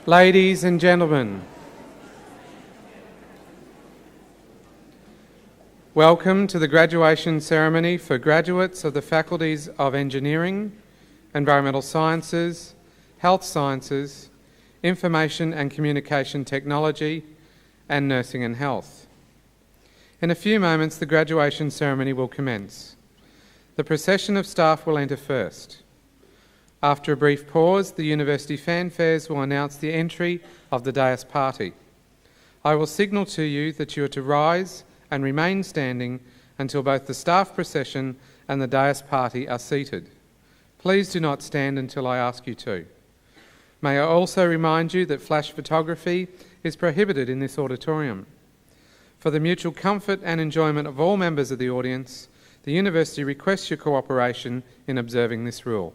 Ladies and gentlemen, welcome to the graduation ceremony for graduates of the Faculties of Engineering, Environmental Sciences, Health Sciences, Information and Communication Technology, and Nursing and Health. In a few moments, the graduation ceremony will commence. The procession of staff will enter first. After a brief pause, the university fanfares will announce the entry of the dais party. I will signal to you that you are to rise and remain standing until both the staff procession and the dais party are seated. Please do not stand until I ask you to. May I also remind you that flash photography is prohibited in this auditorium. For the mutual comfort and enjoyment of all members of the audience, the university requests your cooperation in observing this rule.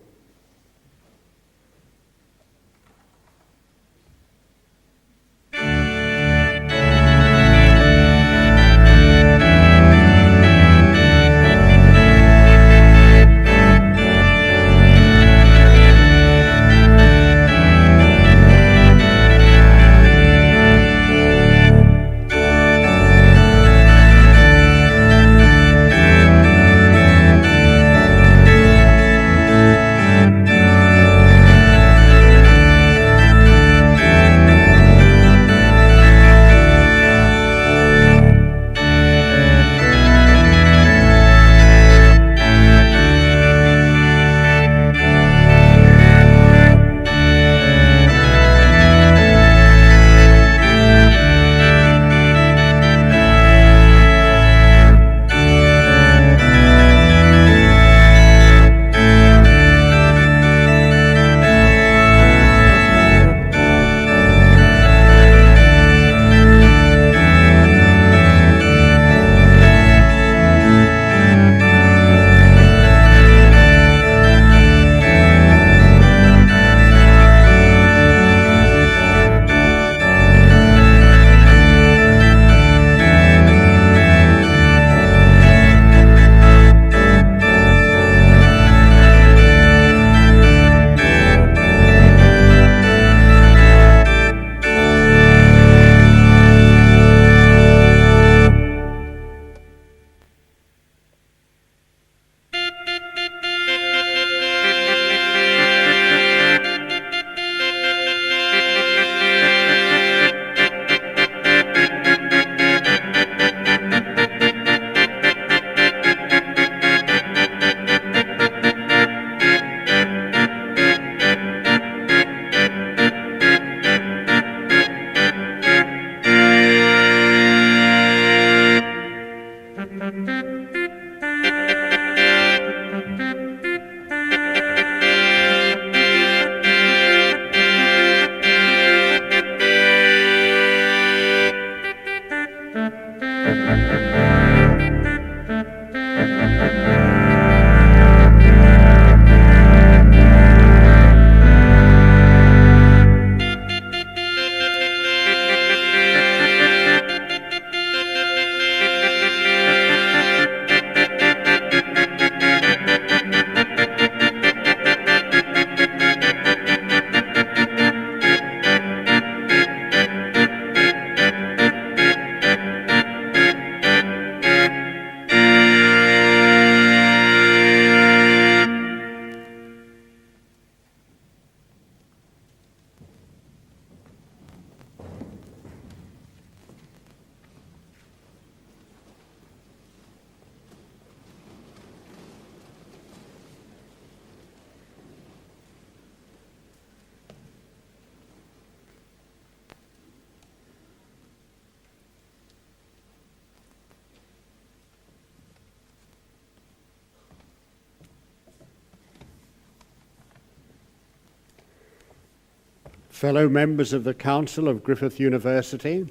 Fellow members of the Council of Griffith University,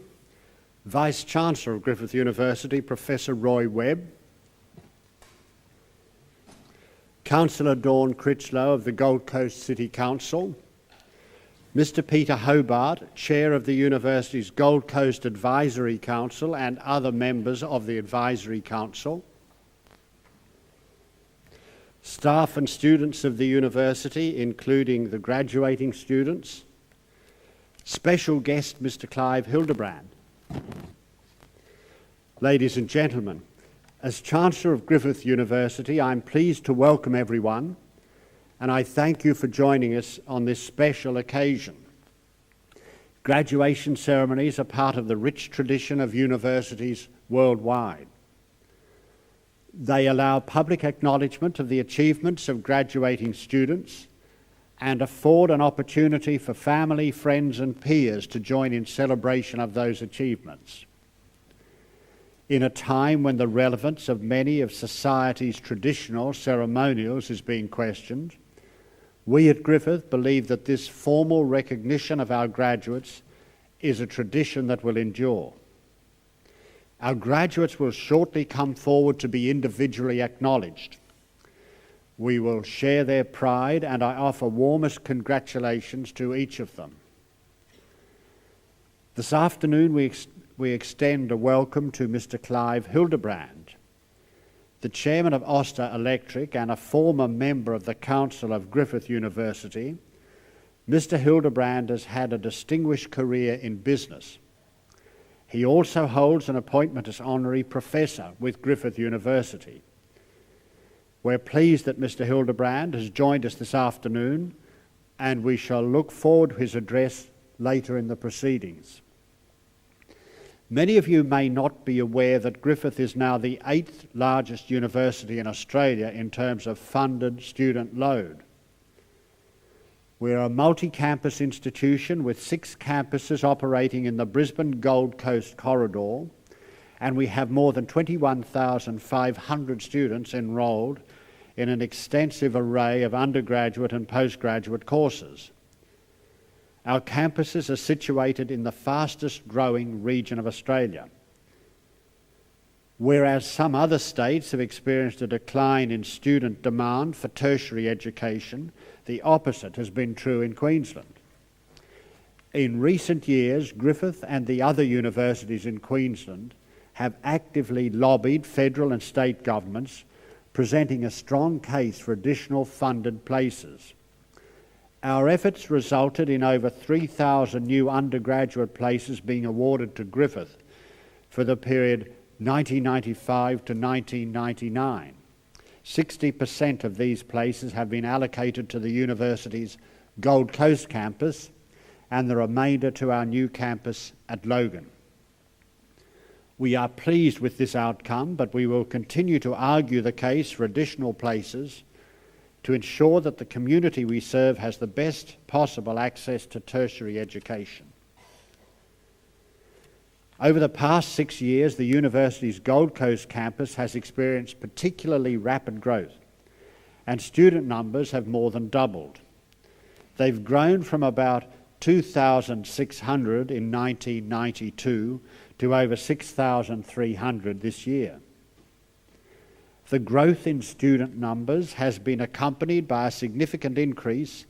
Vice-Chancellor of Griffith University, Professor Roy Webb, Councillor Dawn Critchlow of the Gold Coast City Council, Mr. Peter Hobart, Chair of the University's Gold Coast Advisory Council and other members of the Advisory Council, staff and students of the University, including the graduating students, Special guest Mr. Clive Hildebrand. Ladies and gentlemen, as Chancellor of Griffith University, I'm pleased to welcome everyone, and I thank you for joining us on this special occasion. Graduation ceremonies are part of the rich tradition of universities worldwide. They allow public acknowledgement of the achievements of graduating students and afford an opportunity for family, friends and peers to join in celebration of those achievements. In a time when the relevance of many of society's traditional ceremonials is being questioned, we at Griffith believe that this formal recognition of our graduates is a tradition that will endure. Our graduates will shortly come forward to be individually acknowledged. We will share their pride, and I offer warmest congratulations to each of them. This afternoon we extend a welcome to Mr. Clive Hildebrand, the Chairman of Oster Electric and a former member of the Council of Griffith University. Mr. Hildebrand has had a distinguished career in business. He also holds an appointment as Honorary Professor with Griffith University. We're pleased that Mr. Hildebrand has joined us this afternoon, and we shall look forward to his address later in the proceedings. Many of you may not be aware that Griffith is now the 8th largest university in Australia in terms of funded student load. We're a multi-campus institution with 6 campuses operating in the Brisbane Gold Coast corridor, and we have more than 21,500 students enrolled in an extensive array of undergraduate and postgraduate courses. Our campuses are situated in the fastest growing region of Australia. Whereas some other states have experienced a decline in student demand for tertiary education, the opposite has been true in Queensland. In recent years, Griffith and the other universities in Queensland have actively lobbied federal and state governments, presenting a strong case for additional funded places. Our efforts resulted in over 3,000 new undergraduate places being awarded to Griffith for the period 1995 to 1999. 60% of these places have been allocated to the university's Gold Coast campus and the remainder to our new campus at Logan. We are pleased with this outcome, but we will continue to argue the case for additional places to ensure that the community we serve has the best possible access to tertiary education. Over the past 6 years, the university's Gold Coast campus has experienced particularly rapid growth, and student numbers have more than doubled. They've grown from about 2,600 in 1992 to over 6,300 this year. The growth in student numbers has been accompanied by a significant increase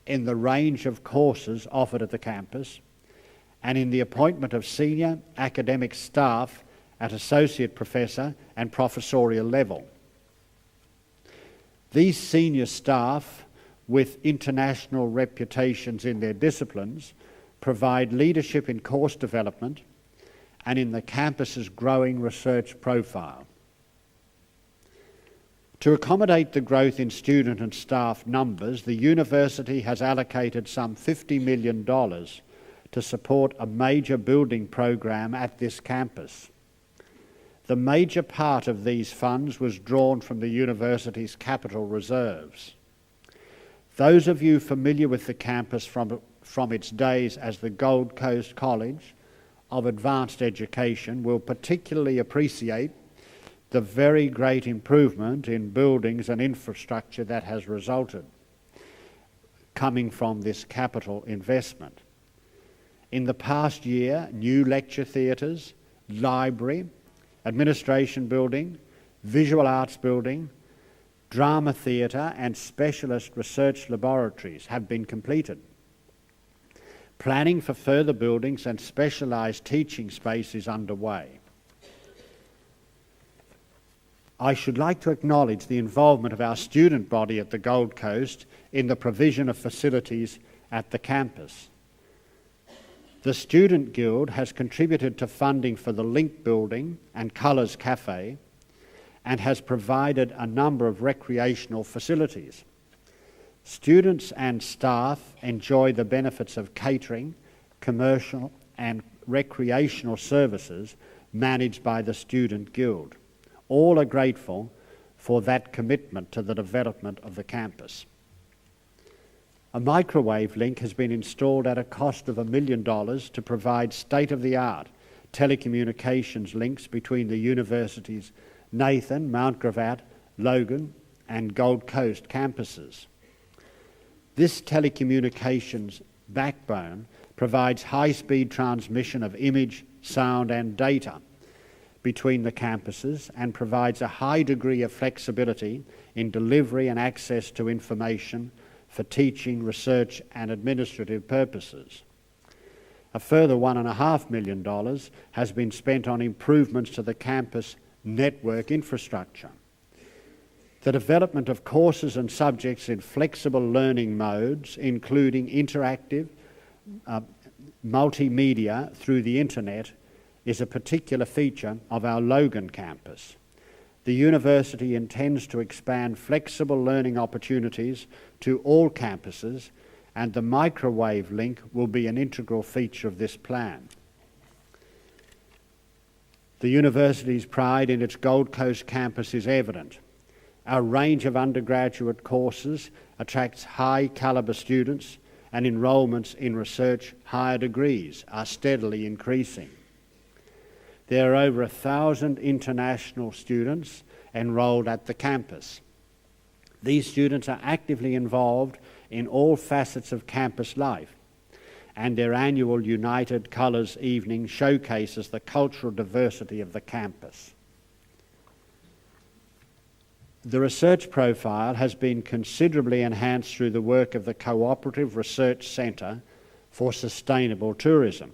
in the range of courses offered at the campus and in the appointment of senior academic staff at associate professor and professorial level. These senior staff, with international reputations in their disciplines, provide leadership in course development and in the campus's growing research profile. To accommodate the growth in student and staff numbers, the university has allocated some $50 million to support a major building program at this campus. The major part of these funds was drawn from the university's capital reserves. Those of you familiar with the campus from its days as the Gold Coast College of Advanced Education will particularly appreciate the very great improvement in buildings and infrastructure that has resulted coming from this capital investment. In the past year, new lecture theatres, library, administration building, visual arts building, drama theatre and specialist research laboratories have been completed. Planning for further buildings and specialised teaching space is underway. I should like to acknowledge the involvement of our student body at the Gold Coast in the provision of facilities at the campus. The Student Guild has contributed to funding for the Link Building and Colours Cafe and has provided a number of recreational facilities. Students and staff enjoy the benefits of catering, commercial and recreational services managed by the Student Guild. All are grateful for that commitment to the development of the campus. A microwave link has been installed at a cost of $1 million to provide state-of-the-art telecommunications links between the university's Nathan, Mount Gravatt, Logan and Gold Coast campuses. This telecommunications backbone provides high-speed transmission of image, sound and data between the campuses and provides a high degree of flexibility in delivery and access to information for teaching, research and administrative purposes. A further $1.5 million has been spent on improvements to the campus network infrastructure. The development of courses and subjects in flexible learning modes, including interactive, multimedia through the internet, is a particular feature of our Logan campus. The university intends to expand flexible learning opportunities to all campuses, and the microwave link will be an integral feature of this plan. The university's pride in its Gold Coast campus is evident. Our range of undergraduate courses attracts high calibre students, and enrolments in research higher degrees are steadily increasing. There are over 1,000 international students enrolled at the campus. These students are actively involved in all facets of campus life, and their annual United Colours evening showcases the cultural diversity of the campus. The research profile has been considerably enhanced through the work of the Cooperative Research Centre for Sustainable Tourism,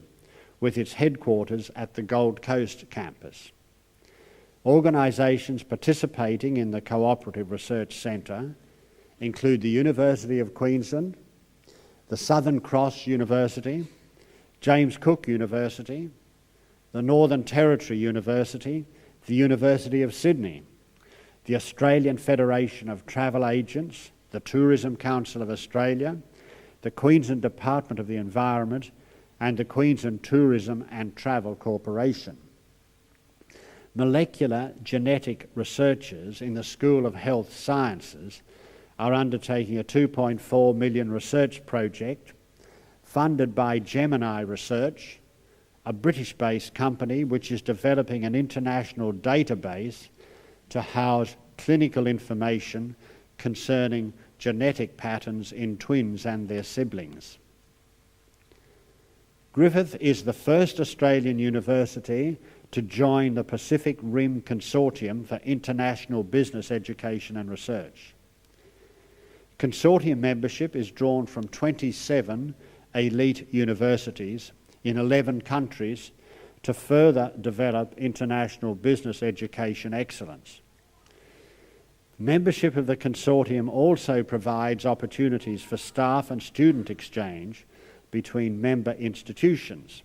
with its headquarters at the Gold Coast campus. Organisations participating in the Cooperative Research Centre include the University of Queensland, the Southern Cross University, James Cook University, the Northern Territory University, the University of Sydney, the Australian Federation of Travel Agents, the Tourism Council of Australia, the Queensland Department of the Environment, and the Queensland Tourism and Travel Corporation. Molecular genetic researchers in the School of Health Sciences are undertaking a $2.4 million research project funded by Gemini Research, a British-based company which is developing an international database to house clinical information concerning genetic patterns in twins and their siblings. Griffith is the first Australian university to join the Pacific Rim Consortium for International Business Education and Research. Consortium membership is drawn from 27 elite universities in 11 countries to further develop international business education excellence. Membership of the consortium also provides opportunities for staff and student exchange between member institutions.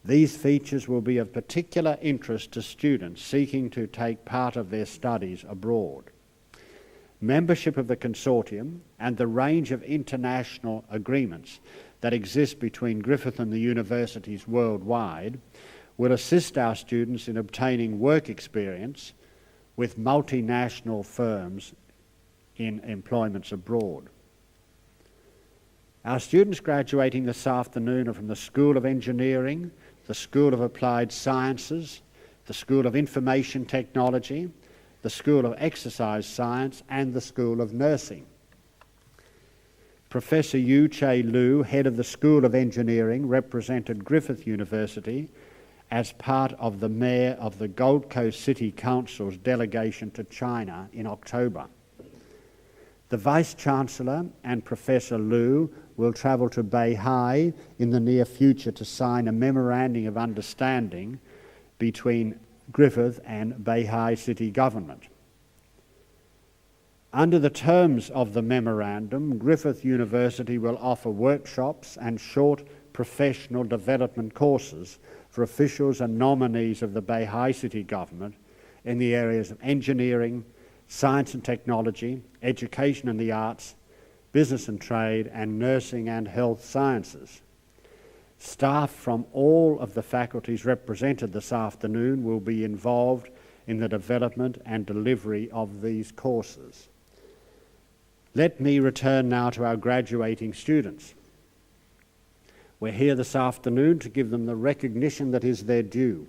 These features will be of particular interest to students seeking to take part of their studies abroad. Membership of the consortium and the range of international agreements that exist between Griffith and the universities worldwide will assist our students in obtaining work experience with multinational firms in employments abroad. Our students graduating this afternoon are from the School of Engineering, the School of Applied Sciences, the School of Information Technology, the School of Exercise Science and the School of Nursing. Professor Yu Che Lu, head of the School of Engineering, represented Griffith University as part of the Mayor of the Gold Coast City Council's delegation to China in October. The Vice-Chancellor and Professor Lu will travel to Beihai in the near future to sign a memorandum of understanding between Griffith and Beihai City Government. Under the terms of the memorandum, Griffith University will offer workshops and short professional development courses for officials and nominees of the Bay High City Government in the areas of engineering, science and technology, education and the arts, business and trade, and nursing and health sciences. Staff from all of the faculties represented this afternoon will be involved in the development and delivery of these courses. Let me return now to our graduating students. We're here this afternoon to give them the recognition that is their due.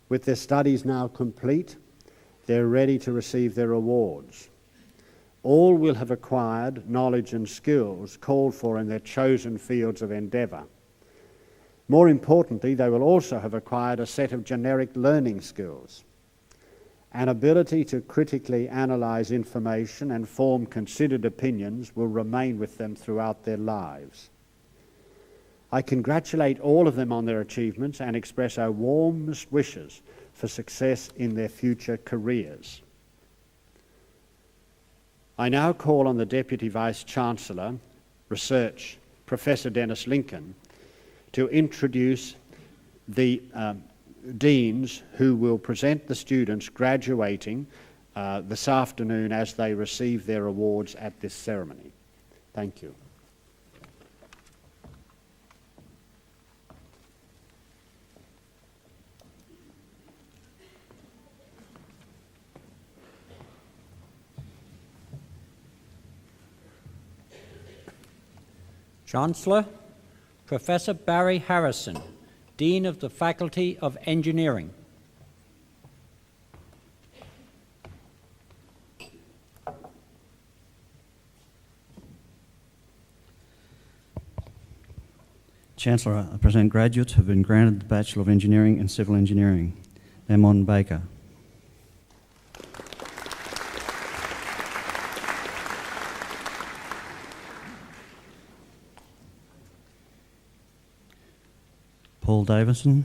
With their studies now complete, they're ready to receive their awards. All will have acquired knowledge and skills called for in their chosen fields of endeavour. More importantly, they will also have acquired a set of generic learning skills. An ability to critically analyse information and form considered opinions will remain with them throughout their lives. I congratulate all of them on their achievements and express our warmest wishes for success in their future careers. I now call on the Deputy Vice-Chancellor, Research, Professor Dennis Lincoln, to introduce the deans who will present the students graduating this afternoon as they receive their awards at this ceremony. Thank you. Chancellor, Professor Barry Harrison, Dean of the Faculty of Engineering. Chancellor, I present graduates who have been granted the Bachelor of Engineering and Civil Engineering. Lemon Baker. Paul Davison.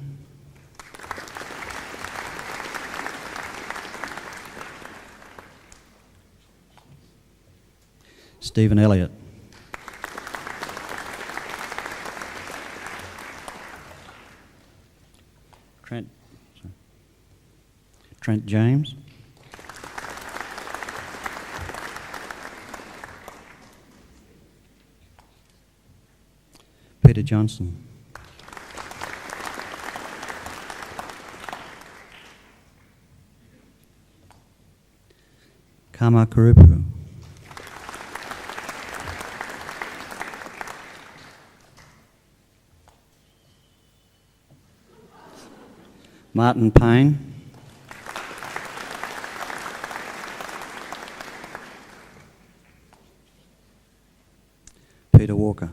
Stephen Elliott. Trent James. Peter Johnson. Kama Kurupu. Martin Payne. Peter Walker.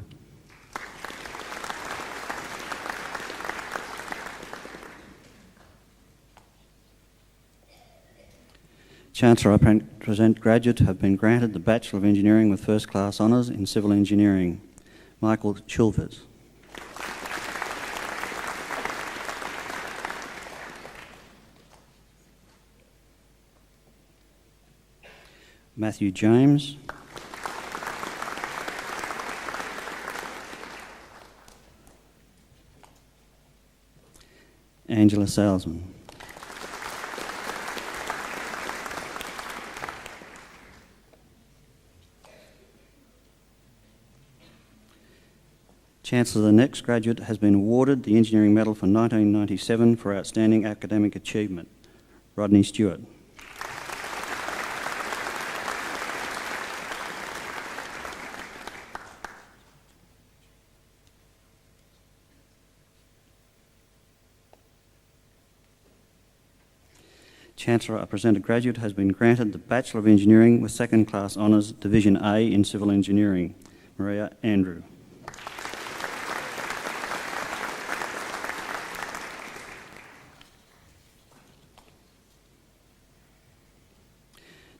Chancellor, I present graduates who have been granted the Bachelor of Engineering with First Class Honours in Civil Engineering. Michael Chilvers. Matthew James. Angela Salzman. Chancellor, the next graduate has been awarded the Engineering Medal for 1997 for outstanding academic achievement. Rodney Stewart. Chancellor, I present a graduate who has been granted the Bachelor of Engineering with Second Class Honours, Division A in Civil Engineering. Maria Andrew.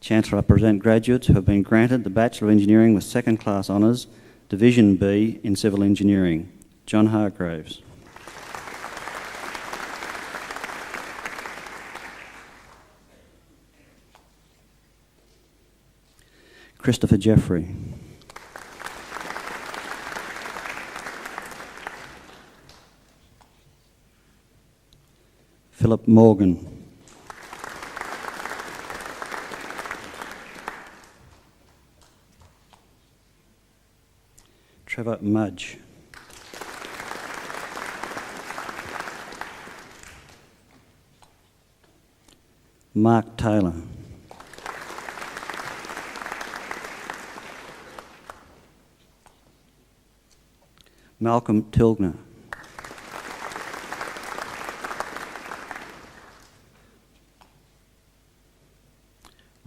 Chancellor, I present graduates who have been granted the Bachelor of Engineering with Second Class Honours, Division B in Civil Engineering. John Hargraves. Christopher Jeffrey. Philip Morgan. Trevor Mudge. Mark Taylor. Malcolm Tilgner.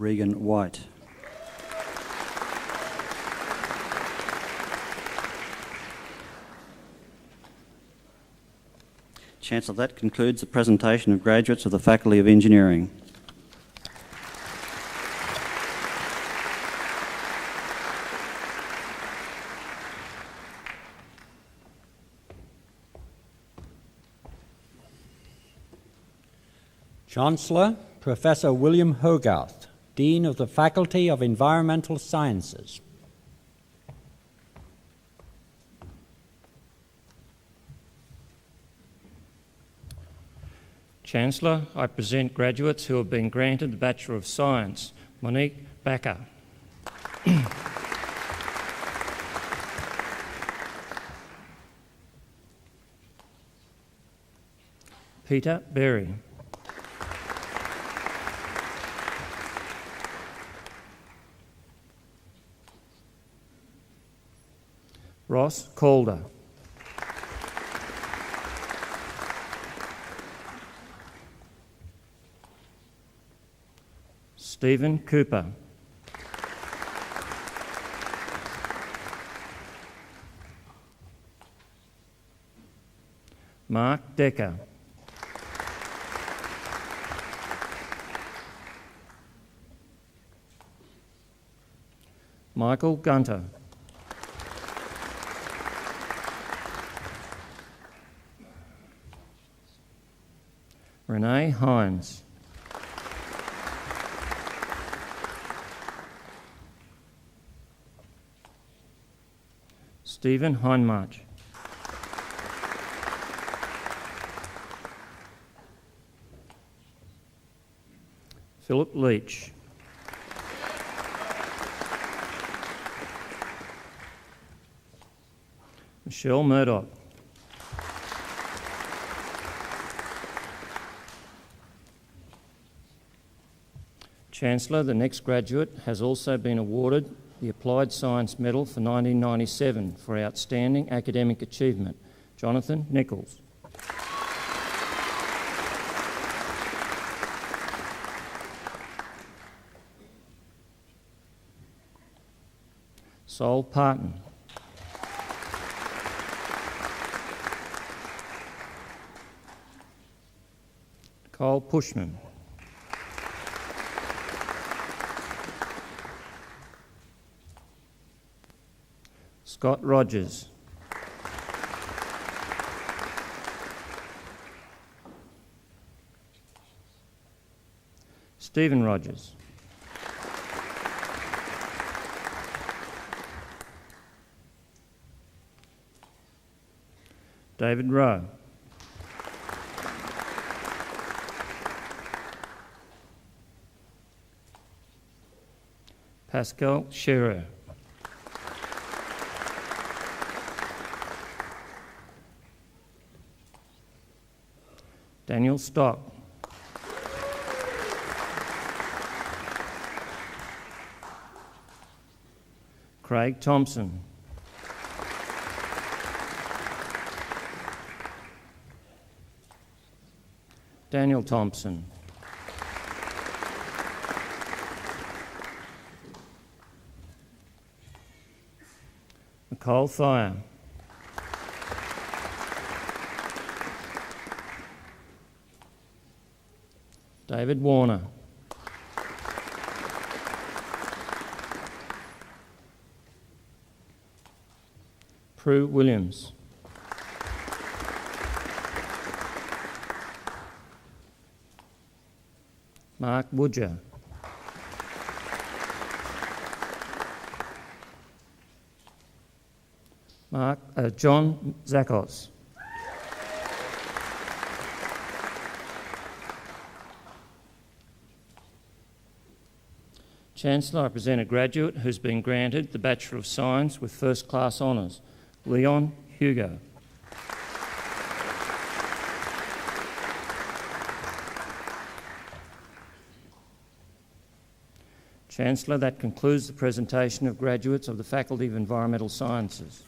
Regan White. Chancellor, that concludes the presentation of graduates of the Faculty of Engineering. Chancellor, Professor William Hogarth, Dean of the Faculty of Environmental Sciences. Chancellor, I present graduates who have been granted the Bachelor of Science. Monique Backer. Peter Berry. Ross Calder. Stephen Cooper. Mark Decker. Michael Gunter. Renee Hines. Stephen Heinmarch. Philip Leach. Michelle Murdoch. Chancellor, the next graduate has also been awarded the Applied Science Medal for 1997 for outstanding academic achievement, Jonathan Nichols. Sol Parton. Cole Pushman. Scott Rogers. Stephen Rogers. David Rowe. Pascal Scherer. Daniel Stock. Craig Thompson. Daniel Thompson. Nicole Thayer. David Warner. Prue Williams. Mark Woodger. John Zakos. Chancellor, I present a graduate who's been granted the Bachelor of Science with First Class Honours, Leon Hugo. Chancellor, that concludes the presentation of graduates of the Faculty of Environmental Sciences.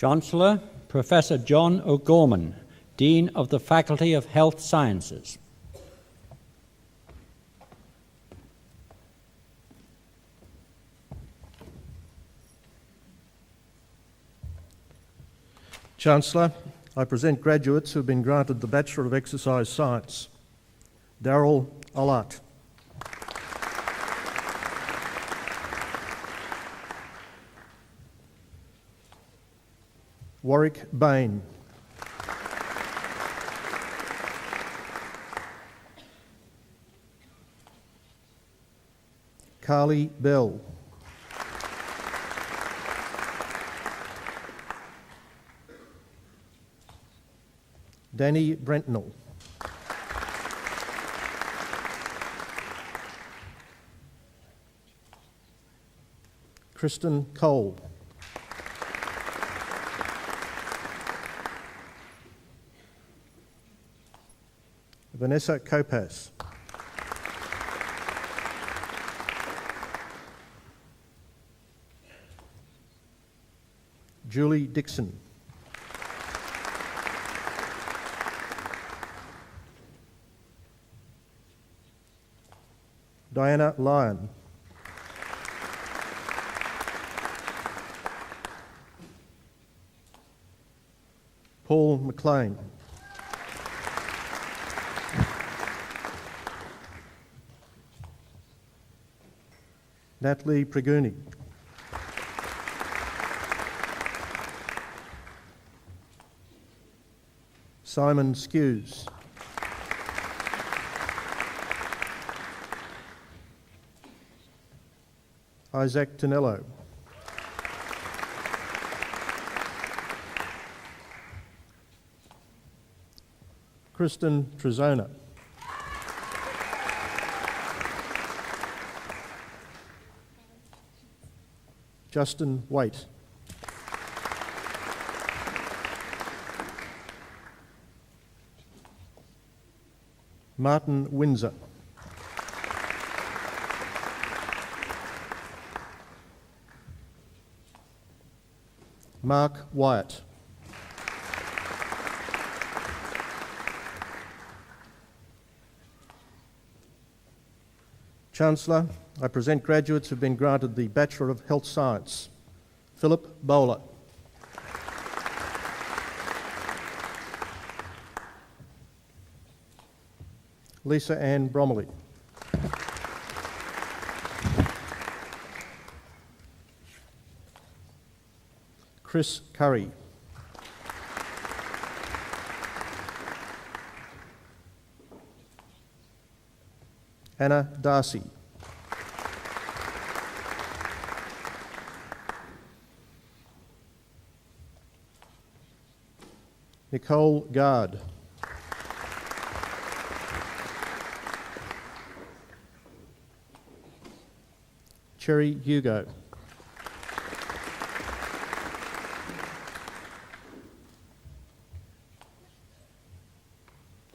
Chancellor, Professor John O'Gorman, Dean of the Faculty of Health Sciences. Chancellor, I present graduates who have been granted the Bachelor of Exercise Science. Darryl Allart. Warwick Bain. Carly Bell. Danny Brentnell. Kristen Cole. Vanessa Copas. Julie Dixon. Diana Lyon. Paul McLean. Natalie Preguni. Simon Skews. Isaac Tonello. Kristen Trezona. Justin Waite. Martin Windsor. Mark Wyatt. Chancellor, I present graduates who have been granted the Bachelor of Health Science. Philip Bowler. Lisa Ann Bromley. Chris Curry. Anna Darcy. Nicole Gard. Cherry Hugo.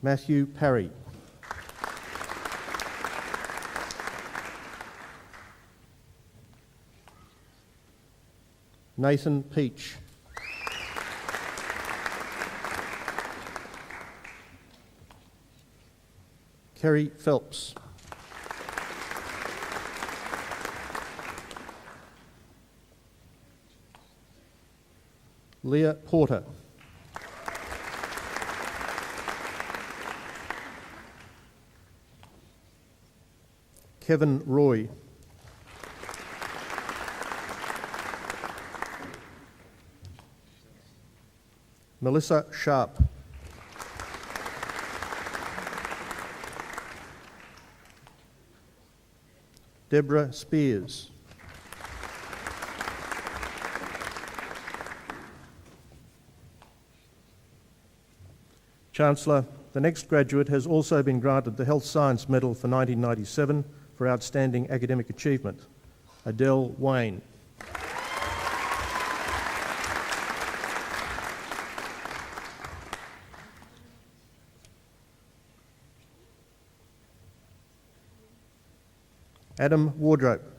Matthew Parry. Nathan Peach. Kerry Phelps. Leah Porter. Kevin Roy. Melissa Sharp. Deborah Spears. Chancellor, the next graduate has also been granted the Health Science Medal for 1997 for outstanding academic achievement. Adele Wayne. Adam Wardrope.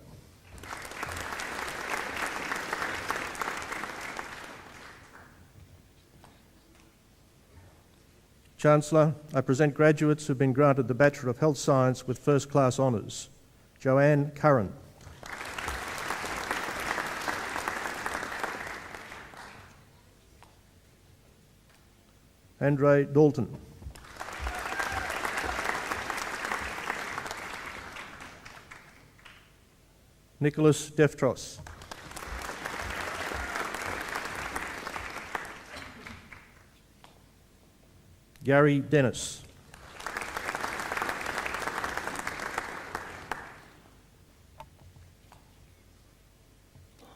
Chancellor, I present graduates who have been granted the Bachelor of Health Science with First Class Honours. Joanne Curran. Andre Dalton. Nicholas Deftros. Gary Dennis.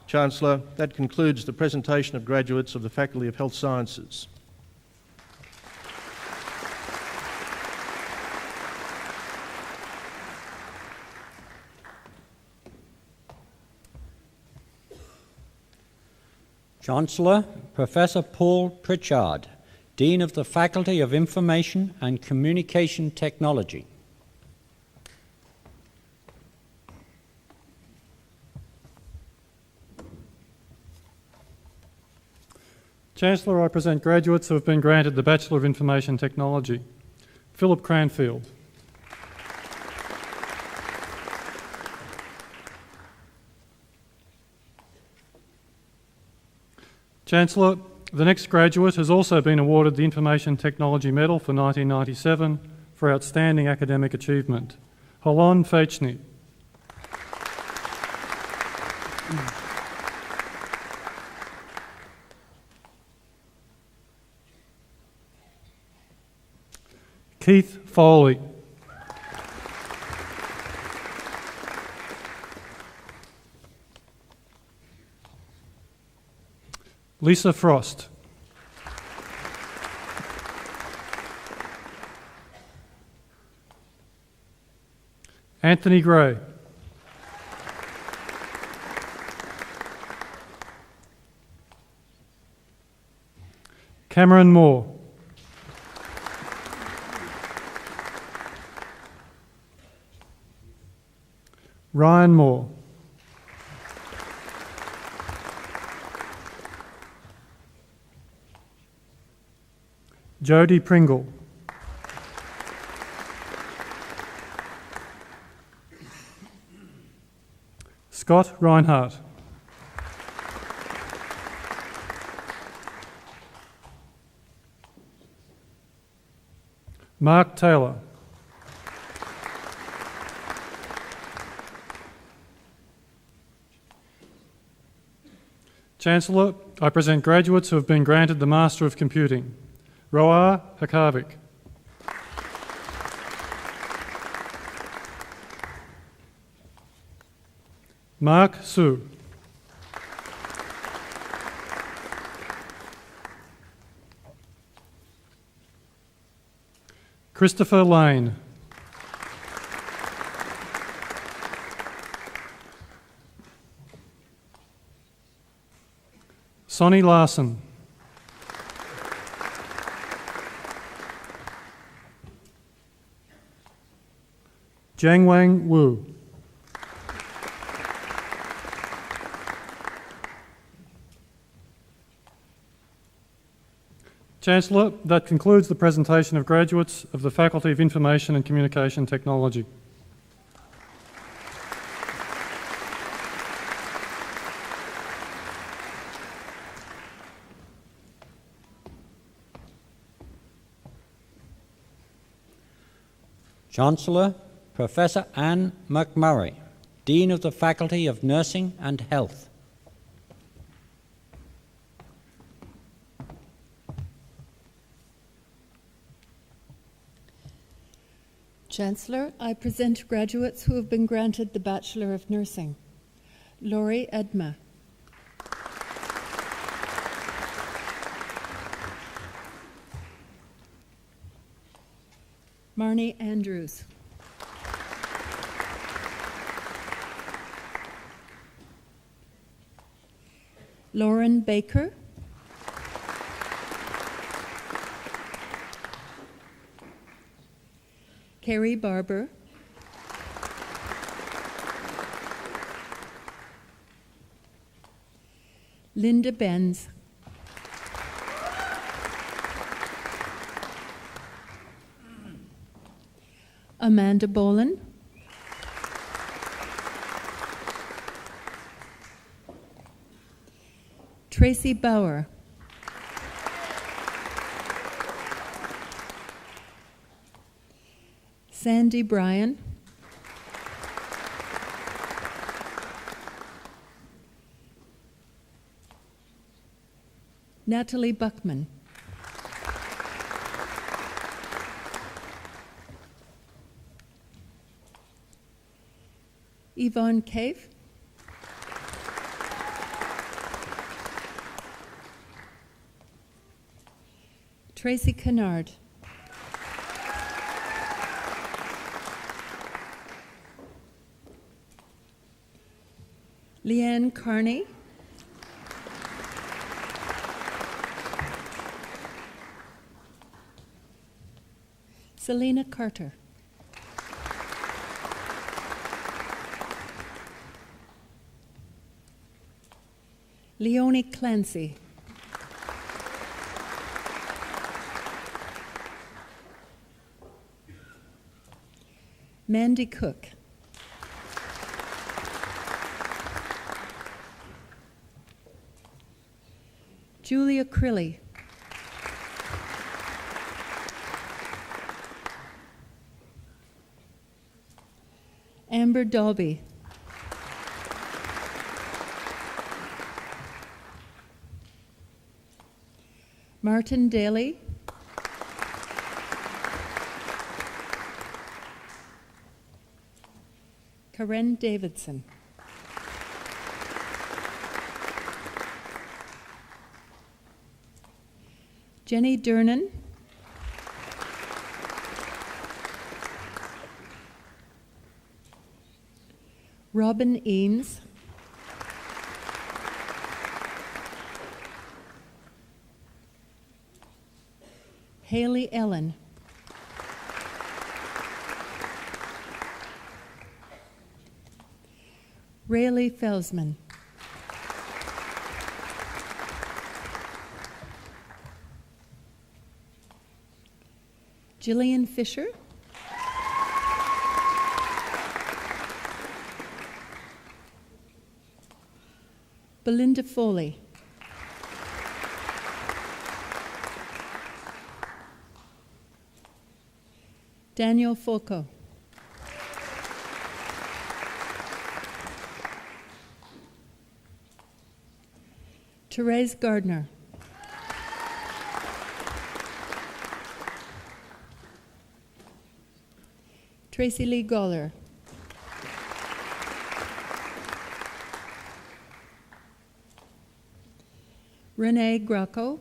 Chancellor, that concludes the presentation of graduates of the Faculty of Health Sciences. Chancellor, Professor Paul Pritchard, Dean of the Faculty of Information and Communication Technology. Chancellor, I present graduates who have been granted the Bachelor of Information Technology. Philip Cranfield. Chancellor, the next graduate has also been awarded the Information Technology Medal for 1997 for outstanding academic achievement. Holon Fechny. Keith Foley. Lisa Frost. Anthony Gray. Cameron Moore. Ryan Moore. Jodie Pringle. Scott Reinhardt. Mark Taylor. Chancellor, I present graduates who have been granted the Master of Computing. Roar Hakavik. Mark Su. Christopher Lane. Sonny Larson. Jiangwang Wu. Chancellor, that concludes the presentation of graduates of the Faculty of Information and Communication Technology. Chancellor, Professor Anne McMurray, Dean of the Faculty of Nursing and Health. Chancellor, I present graduates who have been granted the Bachelor of Nursing. Laurie Edma. Marnie Andrews. Lauren Baker. Carrie Barber. Linda Benz. Amanda Boland. Tracy Bauer. Sandy Bryan. Natalie Buckman. Yvonne Cave. Tracy Kennard. Leanne Carney. Selena Carter. Leonie Clancy. Mandy Cook. Julia Crilly. Amber Dalby. Martin Daly. Karen Davidson. Jenny Durnan. Robin Eames. Haley Ellen. Rayleigh Felsman. Jillian Fisher. Belinda Foley. Daniel Folco. Therese Gardner. Tracy Lee Goller. Renee Gracco.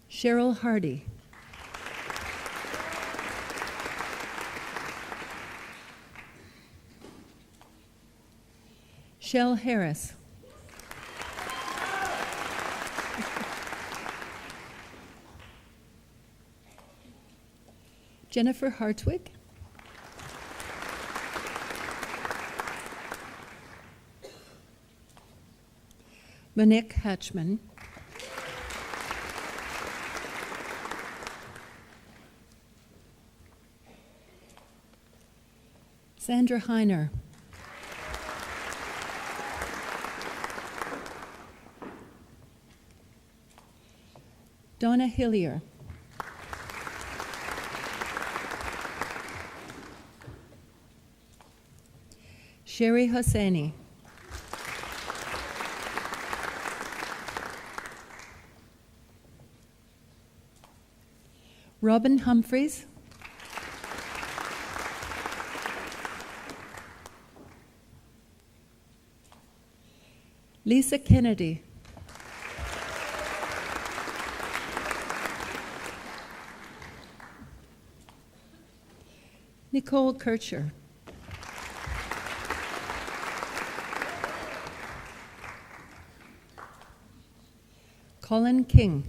Cheryl Hardy. Shell Harris. Jennifer Hartwig. Monique Hatchman. Sandra Heiner. Donna Hillier. Sherry Hosseini. Robin Humphreys. Lisa Kennedy. Nicole Kircher. Colin King.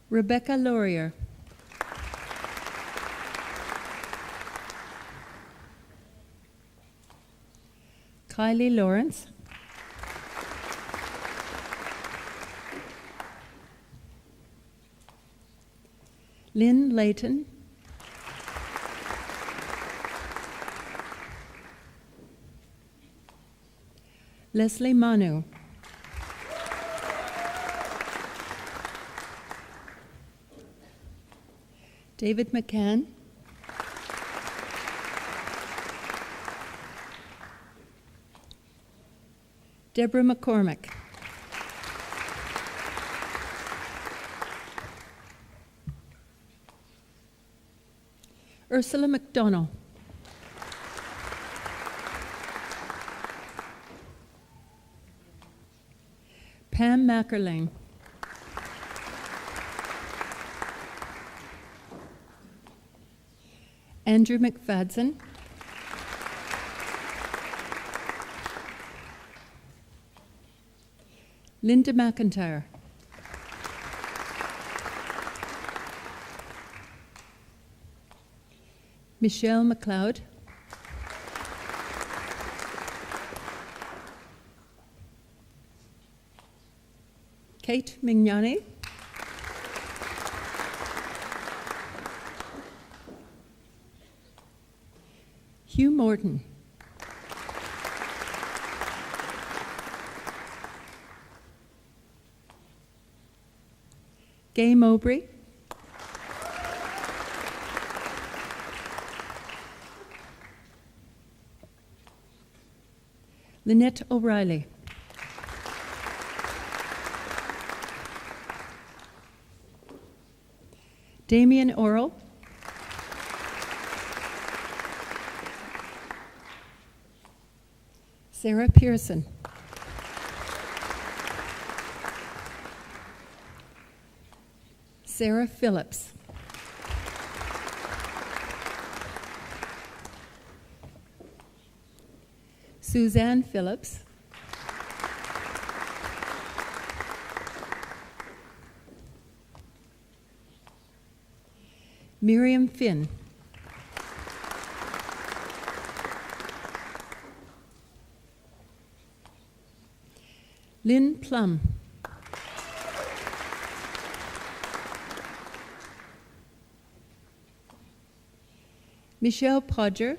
Rebecca Laurier. Kylie Lawrence. Lynn Layton. Leslie Manu. David McCann. Deborah McCormick. Ursula McDonnell. Pam Mackerlane. Andrew McFadden. Linda McIntyre. Michelle McLeod. Kate Mignani. Hugh Morton. Gay Mowbray. Lynette O'Reilly. Damien Orrell. Sarah Pearson. Sarah Phillips. Suzanne Phillips. Miriam Finn. Lynn Plum. Michelle Podger.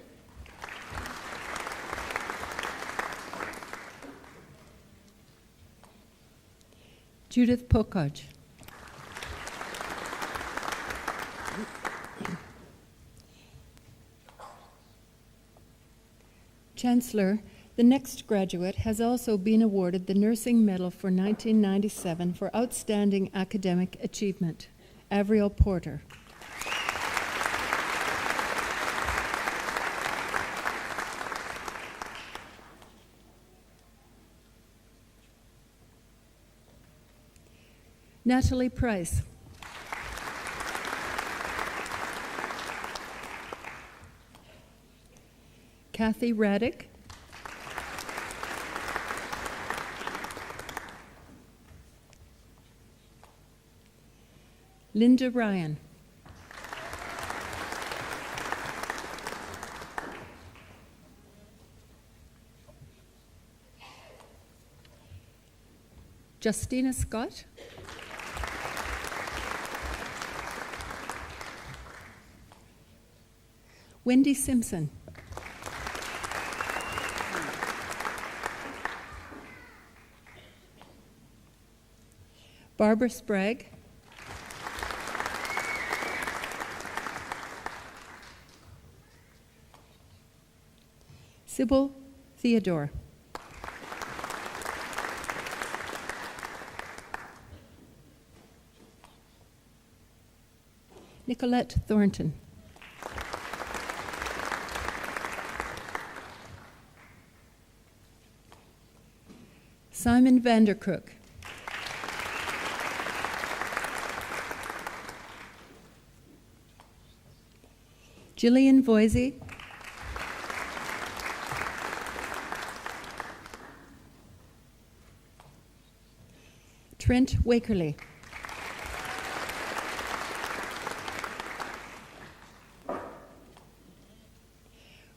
Judith Pokaj. Chancellor, the next graduate has also been awarded the Nursing Medal for 1997 for outstanding academic achievement. Avriel Porter. Natalie Price. Kathy Raddick. Linda Ryan. Justina Scott. Wendy Simpson. Barbara Sprague. Sybil Theodore. Nicolette Thornton. Simon Vanderkrook. Gillian Voisey, Trent Wakerley,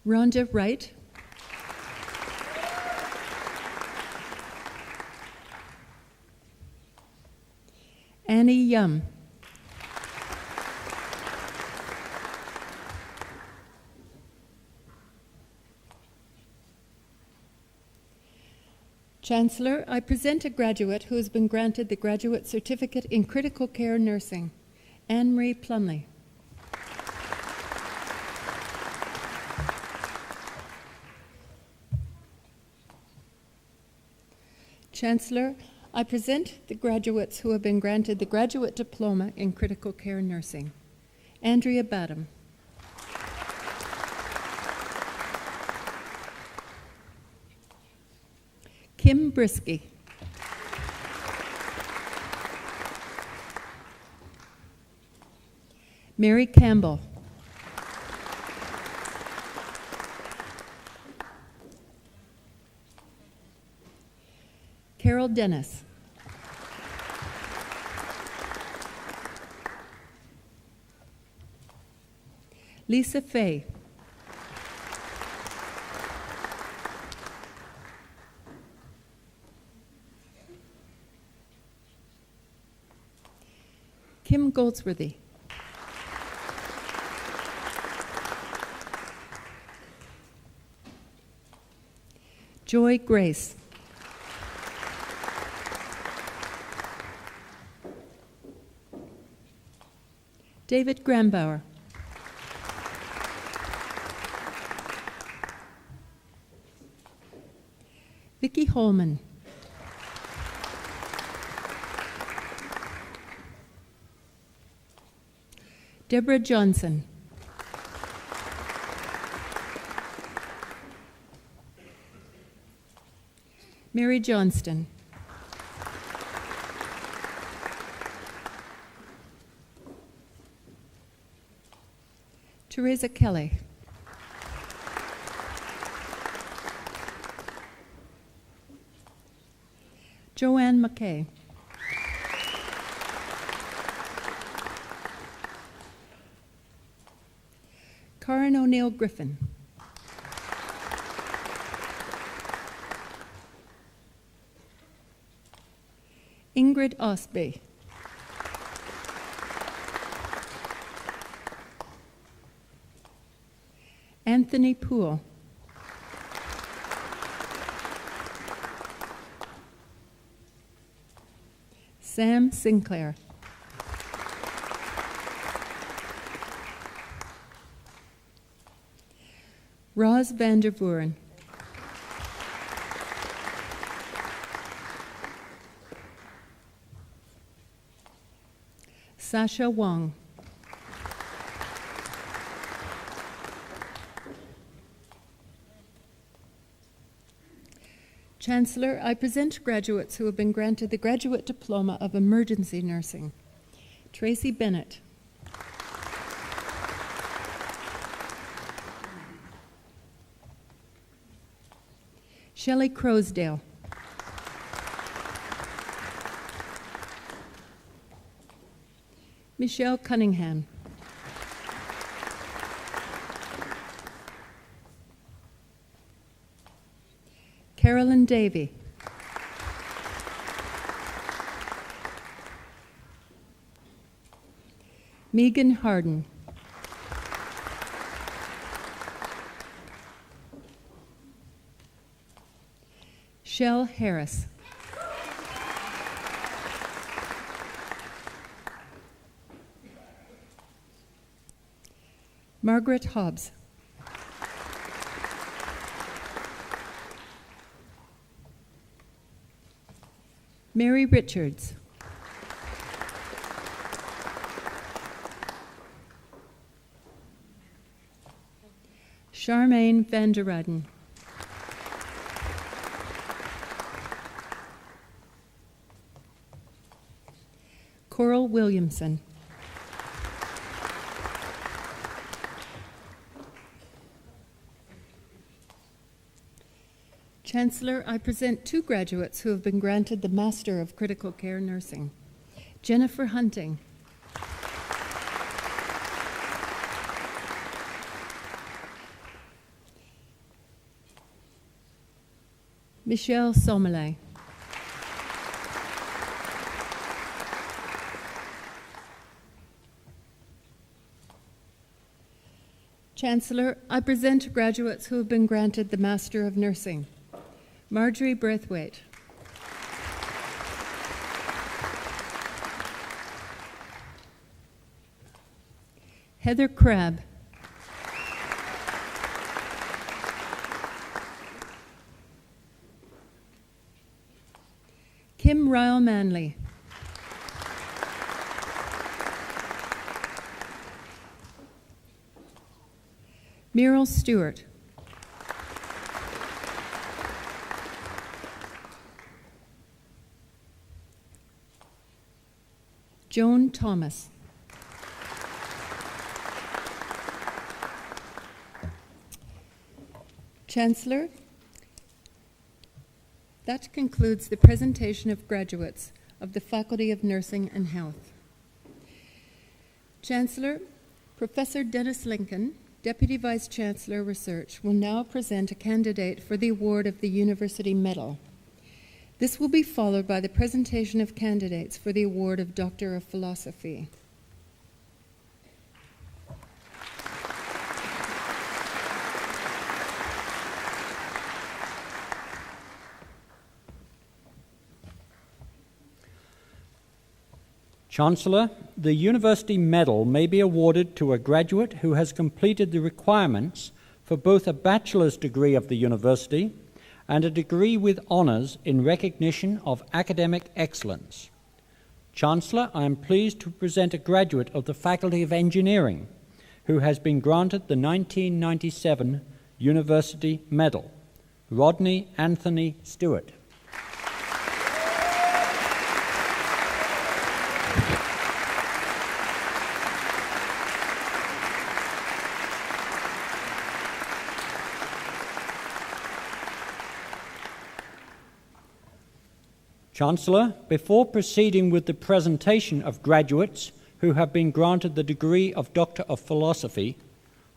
Rhonda Wright, Annie Yum, Chancellor, I present a graduate who has been granted the Graduate Certificate in Critical Care Nursing, Anne-Marie Plumley. Chancellor, I present the graduates who have been granted the Graduate Diploma in Critical Care Nursing, Andrea Badham, Kim Brisky, Mary Campbell, Carol Dennis, Lisa Fay, Kim Goldsworthy, Joy Grace, David Grambauer, Vicki Holman, Deborah Johnson, Mary Johnston, Teresa Kelly, Joanne McKay, Karen O'Neill Griffin, Ingrid Osby, Anthony Poole, Sam Sinclair, Roz van der Voeren, Sasha Wong, Chancellor, I present graduates who have been granted the Graduate Diploma of Emergency Nursing. Tracy Bennett, Shelley Crosdale, Michelle Cunningham, Carolyn Davey, Megan Harden, Shell Harris, Margaret Hobbs, Mary Richards, Charmaine van der Ruyden, Coral Williamson, Chancellor, I present two graduates who have been granted the Master of Critical Care Nursing. Jennifer Hunting. Michelle Sommele. Chancellor, I present graduates who have been granted the Master of Nursing. Marjorie Braithwaite. Heather Crabb. Kim Ryle Manley. Meryl Stewart. Joan Thomas. Chancellor, that concludes the presentation of graduates of the Faculty of Nursing and Health. Chancellor, Professor Dennis Lincoln, Deputy Vice Chancellor Research, will now present a candidate for the award of the University Medal. This will be followed by the presentation of candidates for the award of Doctor of Philosophy. Chancellor, the University Medal may be awarded to a graduate who has completed the requirements for both a bachelor's degree of the university and a degree with honours in recognition of academic excellence. Chancellor, I am pleased to present a graduate of the Faculty of Engineering who has been granted the 1997 University Medal, Rodney Anthony Stewart. Chancellor, before proceeding with the presentation of graduates who have been granted the degree of Doctor of Philosophy,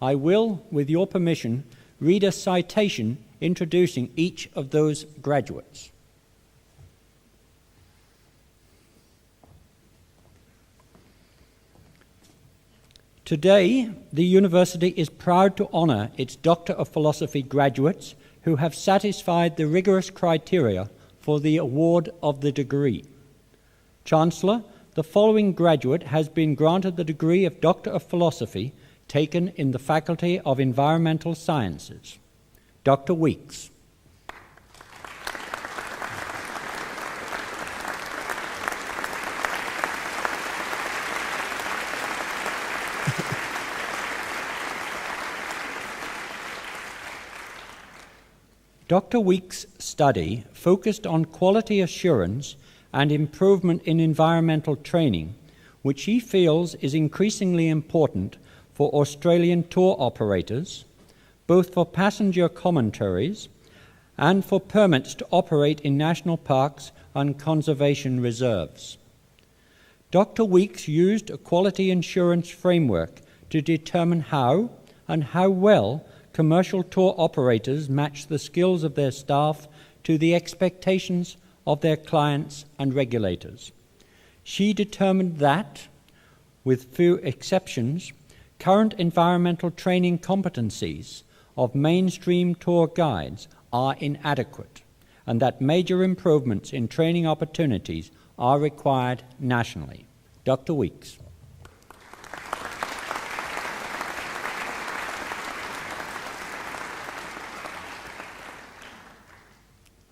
I will, with your permission, read a citation introducing each of those graduates. Today, the university is proud to honour its Doctor of Philosophy graduates who have satisfied the rigorous criteria for the award of the degree. Chancellor, the following graduate has been granted the degree of Doctor of Philosophy taken in the Faculty of Environmental Sciences. Dr. Weeks. Dr. Weeks' study focused on quality assurance and improvement in environmental training, which he feels is increasingly important for Australian tour operators, both for passenger commentaries and for permits to operate in national parks and conservation reserves. Dr. Weeks used a quality assurance framework to determine how and how well commercial tour operators match the skills of their staff to the expectations of their clients and regulators. She determined that, with few exceptions, current environmental training competencies of mainstream tour guides are inadequate, and that major improvements in training opportunities are required nationally. Dr. Weeks.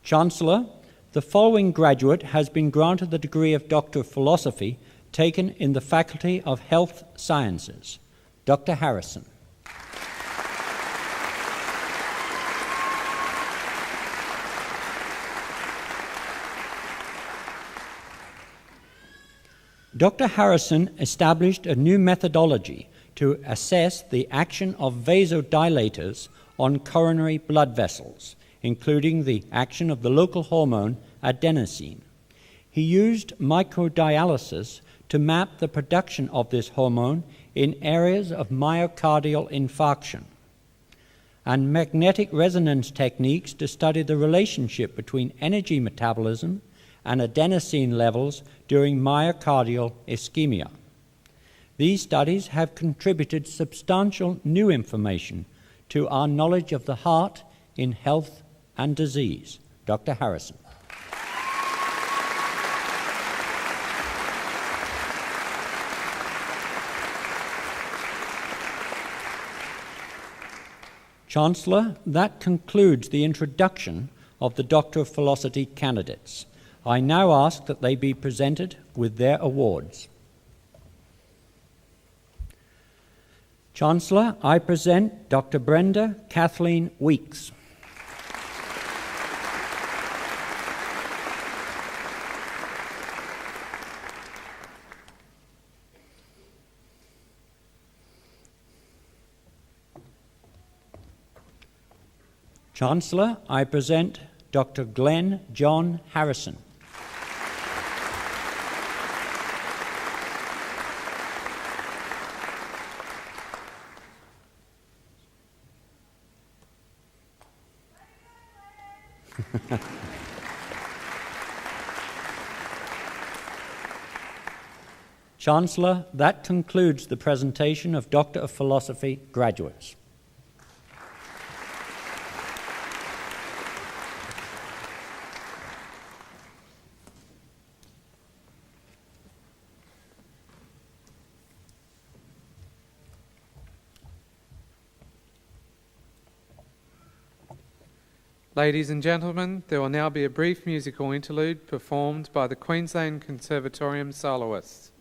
Chancellor, the following graduate has been granted the degree of Doctor of Philosophy taken in the Faculty of Health Sciences. Dr. Harrison. Dr. Harrison established a new methodology to assess the action of vasodilators on coronary blood vessels including the action of the local hormone adenosine. He used microdialysis to map the production of this hormone in areas of myocardial infarction, and magnetic resonance techniques to study the relationship between energy metabolism and adenosine levels during myocardial ischemia. These studies have contributed substantial new information to our knowledge of the heart in health and disease. Dr. Harrison. Chancellor, that concludes the introduction of the Doctor of Philosophy candidates. I now ask that they be presented with their awards. Chancellor, I present Dr. Brenda Kathleen Weeks. Chancellor, I present Dr. Glenn John Harrison. Chancellor, that concludes the presentation of Doctor of Philosophy graduates. Ladies and gentlemen, there will now be a brief musical interlude performed by the Queensland Conservatorium soloists.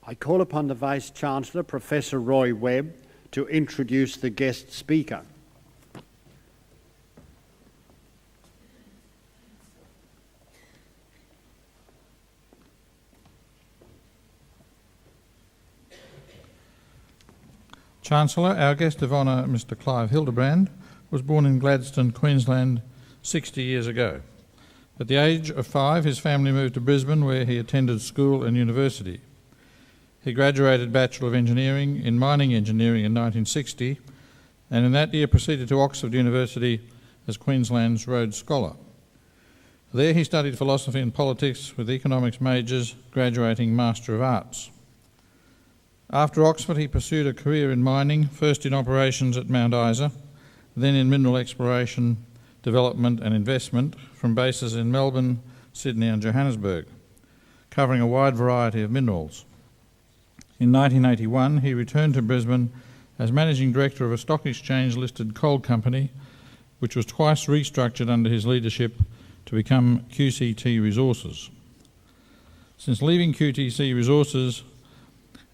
I call upon the Vice-Chancellor, Professor Roy Webb, to introduce the guest speaker. Chancellor, our guest of honour, Mr Clive Hildebrand, was born in Gladstone, Queensland 60 years ago. At the age of 5, his family moved to Brisbane, where he attended school and university. He graduated Bachelor of Engineering in Mining Engineering in 1960, and in that year proceeded to Oxford University as Queensland's Rhodes Scholar. There he studied philosophy and politics with economics majors, graduating Master of Arts. After Oxford, he pursued a career in mining, first in operations at Mount Isa, then in mineral exploration, development and investment from bases in Melbourne, Sydney and Johannesburg, covering a wide variety of minerals. In 1981, he returned to Brisbane as Managing Director of a stock exchange-listed coal company, which was twice restructured under his leadership to become QCT Resources. Since leaving QTC Resources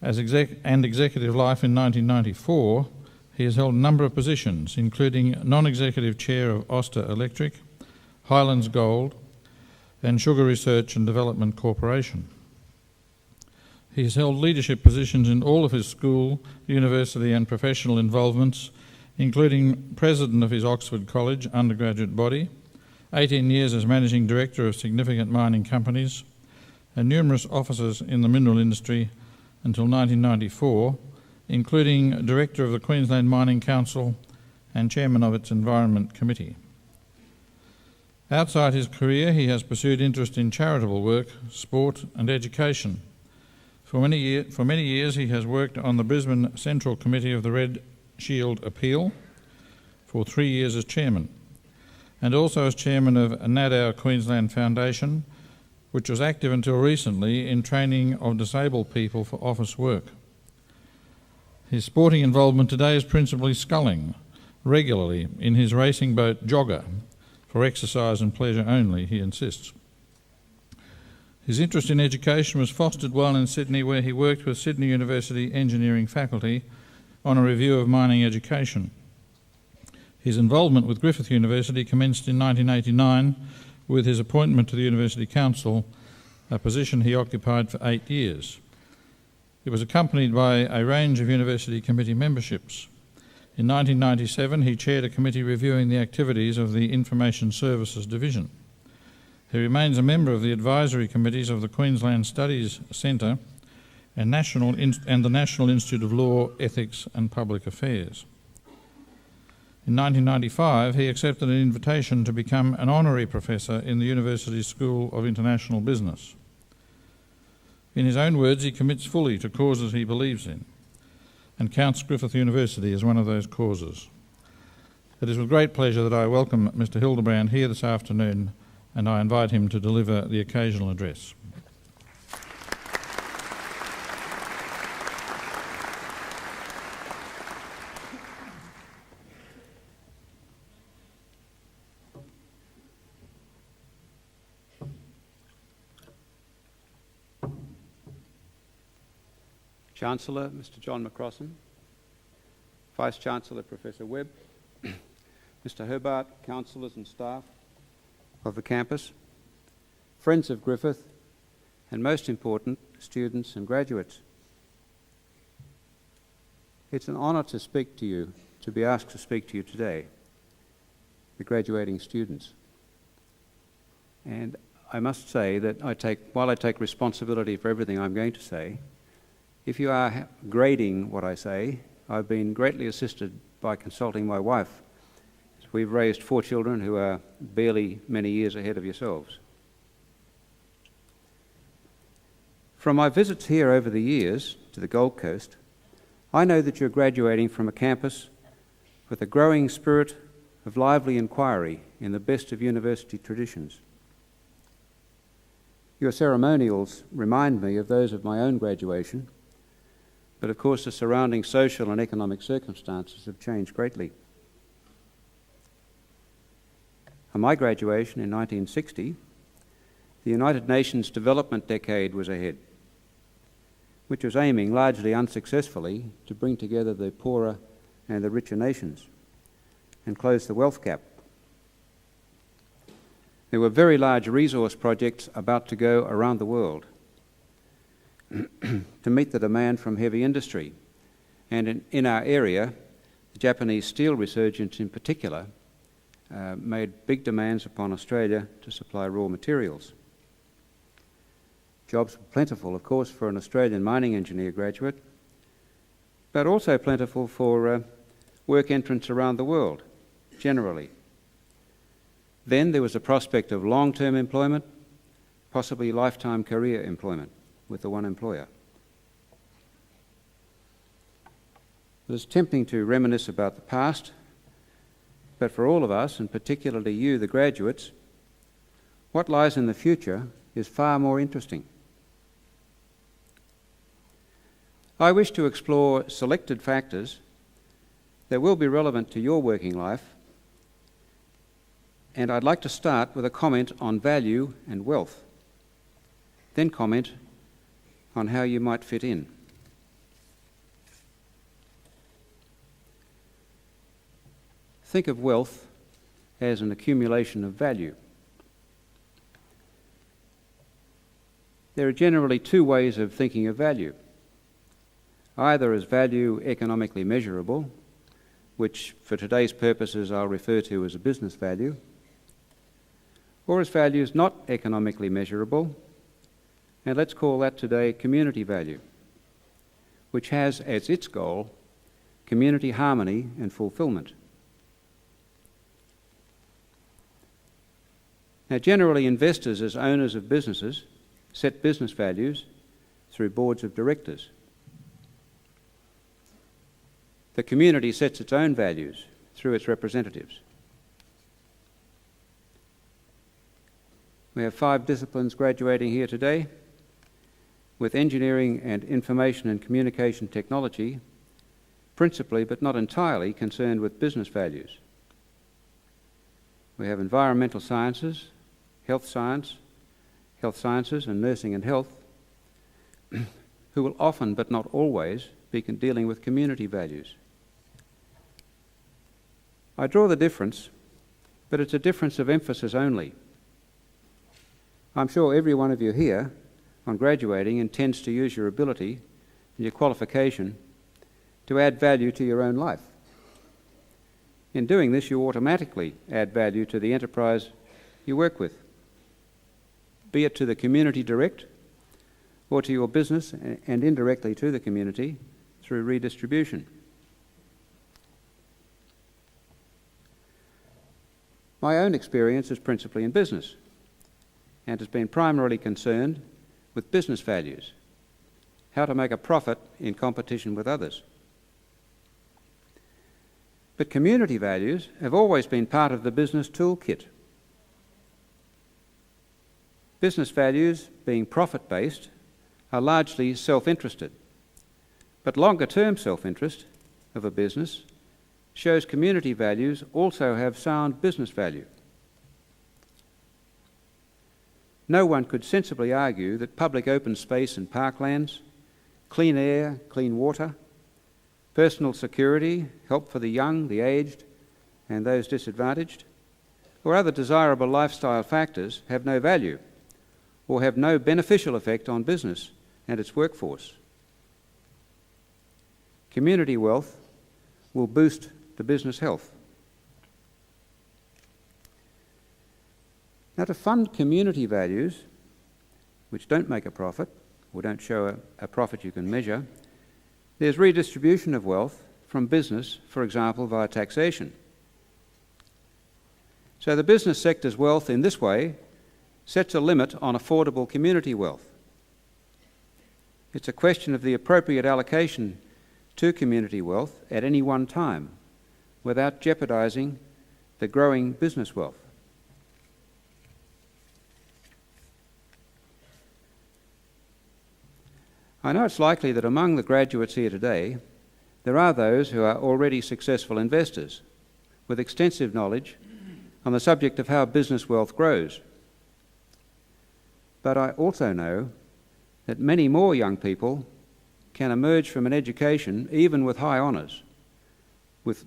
as executive life in 1994, he has held a number of positions, including non-executive chair of Auster Electric, Highlands Gold, and Sugar Research and Development Corporation. He has held leadership positions in all of his school, university and professional involvements, including president of his Oxford College undergraduate body, 18 years as managing director of significant mining companies, and numerous offices in the mineral industry until 1994, including Director of the Queensland Mining Council and Chairman of its Environment Committee. Outside his career, he has pursued interest in charitable work, sport and education. For many years he has worked on the Brisbane Central Committee of the Red Shield Appeal, for 3 years as Chairman, and also as Chairman of NADAO Queensland Foundation, which was active until recently in training of disabled people for office work. His sporting involvement today is principally sculling, regularly in his racing boat Jogger, for exercise and pleasure only, he insists. His interest in education was fostered while in Sydney, where he worked with Sydney University Engineering Faculty on a review of mining education. His involvement with Griffith University commenced in 1989 with his appointment to the University Council, a position he occupied for 8 years. It was accompanied by a range of university committee memberships. In 1997, he chaired a committee reviewing the activities of the Information Services Division. He remains a member of the advisory committees of the Queensland Studies Centre and the National Institute of Law, Ethics and Public Affairs. In 1995, he accepted an invitation to become an honorary professor in the University's School of International Business. In his own words, he commits fully to causes he believes in and counts Griffith University as one of those causes. It is with great pleasure that I welcome Mr Hildebrand here this afternoon, and I invite him to deliver the occasional address. Chancellor, Mr John McCrossan, Vice-Chancellor, Professor Webb, Mr Hobart, councillors and staff of the campus, friends of Griffith, and most important, students and graduates. It's an honour to speak to you, to be asked to speak to you today, the graduating students. And I must say that while I take responsibility for everything I'm going to say, if you are grading what I say, I've been greatly assisted by consulting my wife. We've raised 4 children who are barely many years ahead of yourselves. From my visits here over the years to the Gold Coast, I know that you're graduating from a campus with a growing spirit of lively inquiry in the best of university traditions. Your ceremonials remind me of those of my own graduation, but of course the surrounding social and economic circumstances have changed greatly. On my graduation in 1960, the United Nations Development Decade was ahead, which was aiming, largely unsuccessfully, to bring together the poorer and the richer nations and close the wealth gap. There were very large resource projects about to go around the world to meet the demand from heavy industry, And in our area, the Japanese steel resurgence in particular made big demands upon Australia to supply raw materials. Jobs were plentiful, of course, for an Australian mining engineer graduate, but also plentiful for work entrants around the world, generally. Then there was the prospect of long-term employment, possibly lifetime career employment with the one employer. It was tempting to reminisce about the past, but for all of us, and particularly you, the graduates, what lies in the future is far more interesting. I wish to explore selected factors that will be relevant to your working life, and I'd like to start with a comment on value and wealth, then comment on how you might fit in. Think of wealth as an accumulation of value. There are generally two ways of thinking of value. Either as value economically measurable, which for today's purposes I'll refer to as a business value, or as values not economically measurable, and let's call that today community value, which has as its goal community harmony and fulfilment. Now, generally, investors as owners of businesses set business values through boards of directors. The community sets its own values through its representatives. We have 5 disciplines graduating here today, with engineering and information and communication technology principally but not entirely concerned with business values. We have environmental sciences, health sciences and nursing and health, who will often but not always be dealing with community values. I draw the difference, but it's a difference of emphasis only. I'm sure every one of you here, on graduating, intends to use your ability and your qualification to add value to your own life. In doing this, you automatically add value to the enterprise you work with, be it to the community direct or to your business and indirectly to the community through redistribution. My own experience is principally in business and has been primarily concerned with business values, how to make a profit in competition with others. But community values have always been part of the business toolkit. Business values, being profit-based, are largely self-interested, but longer-term self-interest of a business shows community values also have sound business value. No one could sensibly argue that public open space and parklands, clean air, clean water, personal security, help for the young, the aged, and those disadvantaged, or other desirable lifestyle factors have no value or have no beneficial effect on business and its workforce. Community wealth will boost the business health. Now, to fund community values, which don't make a profit or don't show a profit you can measure, there's redistribution of wealth from business, for example, via taxation. So the business sector's wealth in this way sets a limit on affordable community wealth. It's a question of the appropriate allocation to community wealth at any one time without jeopardising the growing business wealth. I know it's likely that among the graduates here today, there are those who are already successful investors with extensive knowledge on the subject of how business wealth grows. But I also know that many more young people can emerge from an education, even with high honours,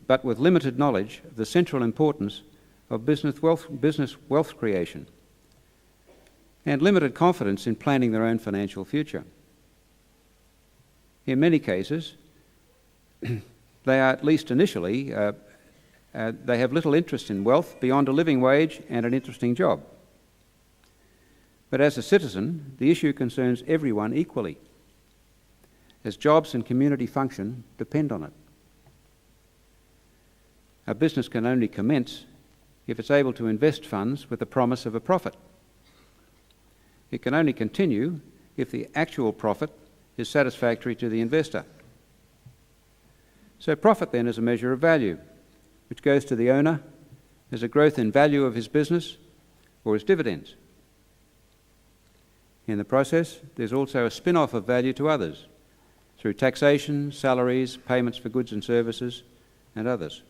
but with limited knowledge of the central importance of business wealth creation and limited confidence in planning their own financial future. In many cases, they are, at least initially, they have little interest in wealth beyond a living wage and an interesting job. But as a citizen, the issue concerns everyone equally, as jobs and community function depend on it. A business can only commence if it's able to invest funds with the promise of a profit. It can only continue if the actual profit is satisfactory to the investor. So profit then is a measure of value, which goes to the owner as a growth in value of his business or as dividends. In the process, there's also a spin-off of value to others through taxation, salaries, payments for goods and services, and others.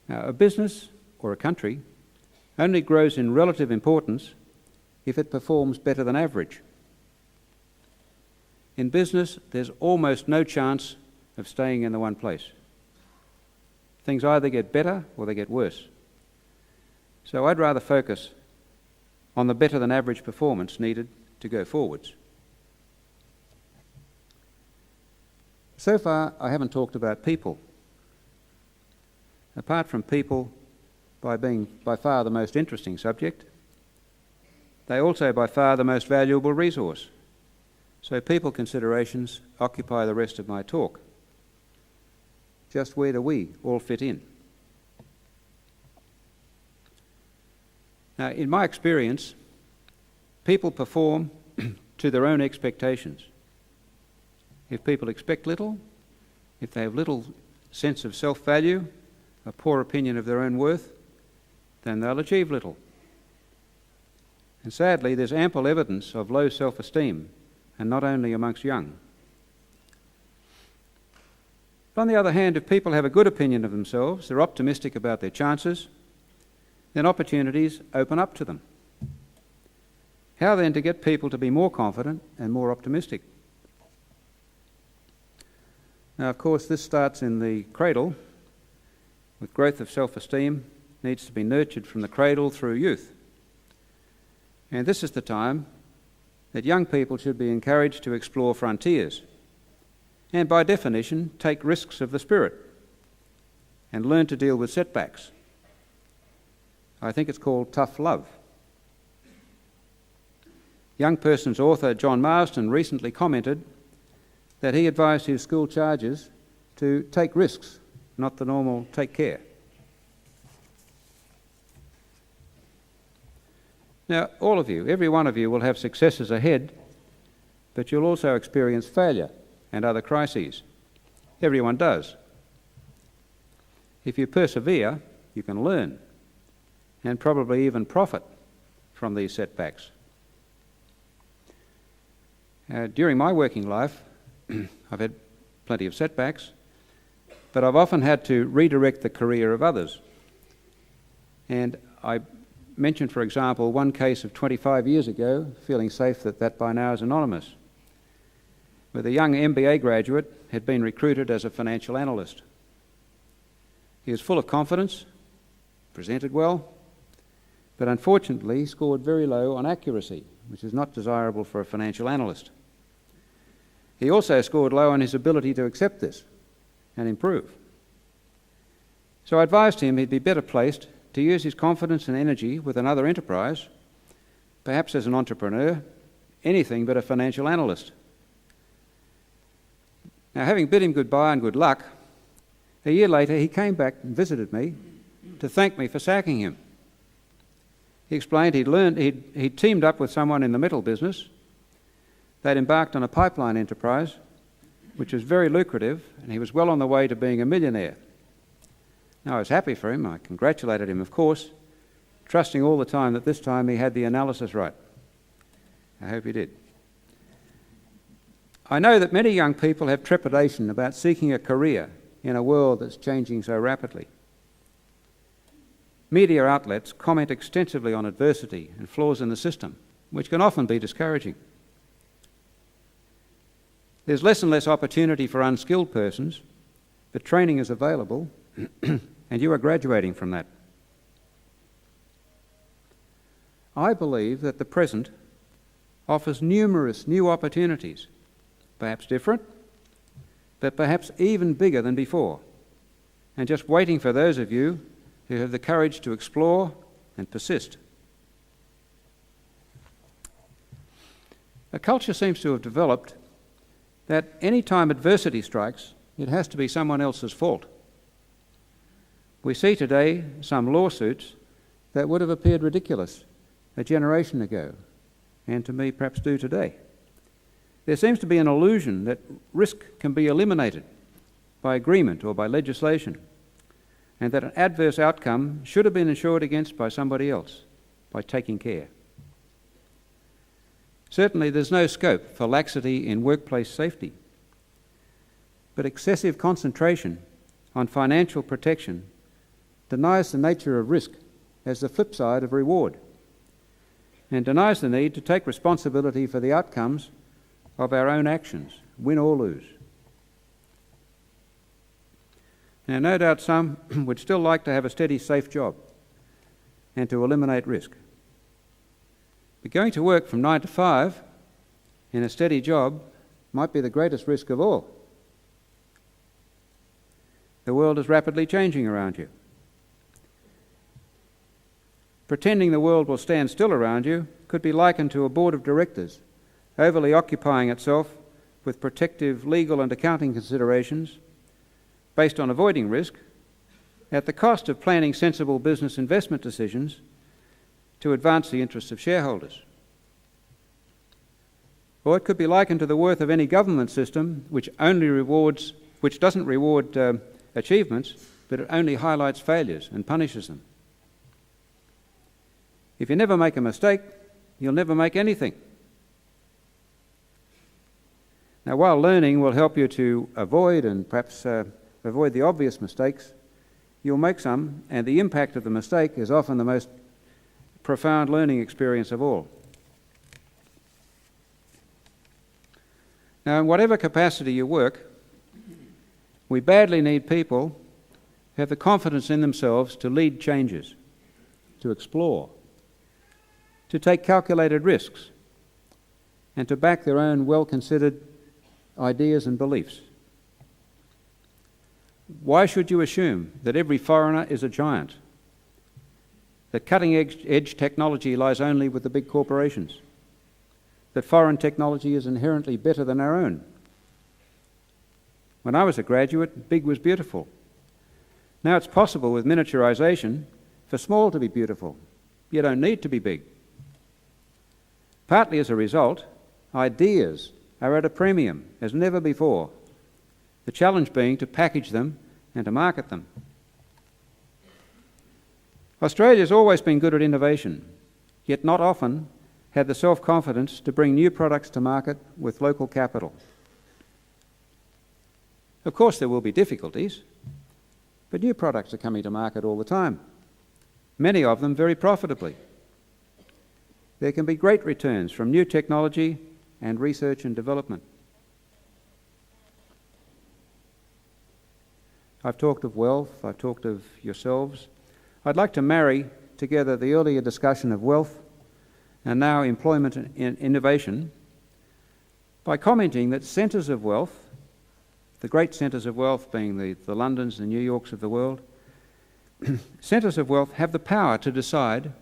Now, a business or a country only grows in relative importance if it performs better than average. In business, there's almost no chance of staying in the one place. Things either get better or they get worse. So I'd rather focus on the better than average performance needed to go forwards. So far, I haven't talked about people. Apart from people by being by far the most interesting subject, they also by far the most valuable resource. So people considerations occupy the rest of my talk. Just where do we all fit in? Now, in my experience, people perform to their own expectations. If people expect little, if they have little sense of self-value, a poor opinion of their own worth, then they'll achieve little. And sadly, there's ample evidence of low self-esteem, and not only amongst young. But on the other hand, if people have a good opinion of themselves, they're optimistic about their chances, then opportunities open up to them. How then to get people to be more confident and more optimistic? Now, of course, this starts in the cradle, with growth of self-esteem needs to be nurtured from the cradle through youth. And this is the time that young people should be encouraged to explore frontiers and, by definition, take risks of the spirit and learn to deal with setbacks. I think it's called tough love. Young Person's author John Marsden recently commented that he advised his school charges to take risks, not the normal take care. Now, all of you, every one of you will have successes ahead, but you'll also experience failure and other crises. Everyone does. If you persevere, you can learn and probably even profit from these setbacks. During my working life, I've had plenty of setbacks, but I've often had to redirect the career of others. And I mentioned, for example, one case of 25 years ago, feeling safe that by now is anonymous, where a young MBA graduate had been recruited as a financial analyst. He was full of confidence, presented well, but unfortunately scored very low on accuracy, which is not desirable for a financial analyst. He also scored low on his ability to accept this and improve. So I advised him he'd be better placed to use his confidence and energy with another enterprise, perhaps as an entrepreneur, anything but a financial analyst. Now, having bid him goodbye and good luck, a year later he came back and visited me to thank me for sacking him. He explained he'd teamed up with someone in the metal business. They'd embarked on a pipeline enterprise, which was very lucrative, and he was well on the way to being a millionaire. Now, I was happy for him. I congratulated him, of course, trusting all the time that this time he had the analysis right. I hope he did. I know that many young people have trepidation about seeking a career in a world that's changing so rapidly. Media outlets comment extensively on adversity and flaws in the system, which can often be discouraging. There's less and less opportunity for unskilled persons, but training is available, and you are graduating from that. I believe that the present offers numerous new opportunities perhaps different, but perhaps even bigger than before, and just waiting for those of you who have the courage to explore and persist. A culture seems to have developed that any time adversity strikes, it has to be someone else's fault. We see today some lawsuits that would have appeared ridiculous a generation ago, and to me perhaps do today. There seems to be an illusion that risk can be eliminated by agreement or by legislation, and that an adverse outcome should have been insured against by somebody else, by taking care. Certainly there's no scope for laxity in workplace safety, but excessive concentration on financial protection denies the nature of risk as the flip side of reward, and denies the need to take responsibility for the outcomes of our own actions, win or lose. Now, no doubt some would still like to have a steady, safe job and to eliminate risk. But going to work from 9 to 5 in a steady job might be the greatest risk of all. The world is rapidly changing around you. Pretending the world will stand still around you could be likened to a board of directors overly occupying itself with protective legal and accounting considerations based on avoiding risk at the cost of planning sensible business investment decisions to advance the interests of shareholders. Or it could be likened to the worth of any government system which doesn't reward achievements, but it only highlights failures and punishes them. If you never make a mistake, you'll never make anything. Now, while learning will help you to avoid and perhaps avoid the obvious mistakes, you'll make some, and the impact of the mistake is often the most profound learning experience of all. Now, in whatever capacity you work, we badly need people who have the confidence in themselves to lead changes, to explore, to take calculated risks, and to back their own well-considered ideas and beliefs. Why should you assume that every foreigner is a giant? That cutting-edge technology lies only with the big corporations? That foreign technology is inherently better than our own? When I was a graduate, big was beautiful. Now it's possible with miniaturization for small to be beautiful. You don't need to be big. Partly as a result, ideas are at a premium as never before, the challenge being to package them and to market them. Australia's always been good at innovation, yet not often had the self-confidence to bring new products to market with local capital. Of course there will be difficulties, but new products are coming to market all the time, many of them very profitably. There can be great returns from new technology and research and development. I've talked of wealth, I've talked of yourselves. I'd like to marry together the earlier discussion of wealth and now employment and innovation by commenting that centres of wealth, the great centres of wealth being the Londons and New Yorks of the world, centres of wealth have the power to decide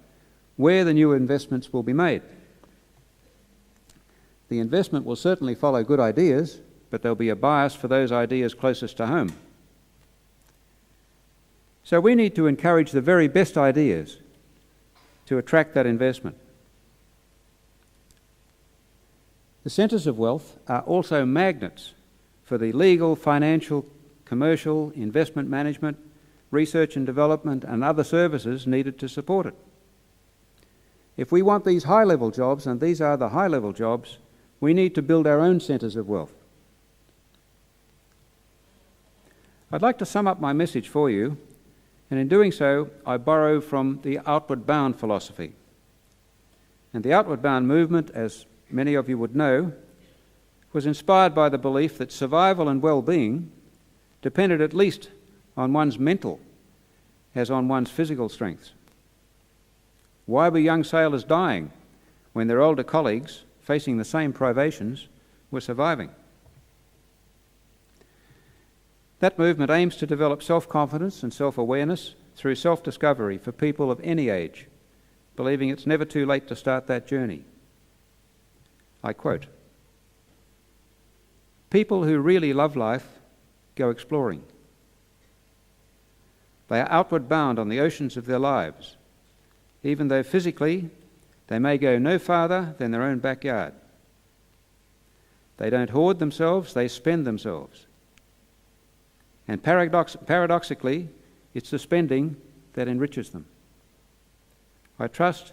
where the new investments will be made. The investment will certainly follow good ideas, but there'll be a bias for those ideas closest to home. So we need to encourage the very best ideas to attract that investment. The centres of wealth are also magnets for the legal, financial, commercial, investment management, research and development and other services needed to support it. If we want these high-level jobs, and these are the high-level jobs, we need to build our own centres of wealth. I'd like to sum up my message for you, and in doing so, I borrow from the outward bound philosophy. And the outward bound movement, as many of you would know, was inspired by the belief that survival and well-being depended at least on one's mental as on one's physical strengths. Why were young sailors dying when their older colleagues, facing the same privations, were surviving? That movement aims to develop self-confidence and self-awareness through self-discovery for people of any age, believing it's never too late to start that journey. I quote, "People who really love life go exploring. They are outward bound on the oceans of their lives, even though physically they may go no farther than their own backyard. They don't hoard themselves, they spend themselves. And paradoxically, it's the spending that enriches them. I trust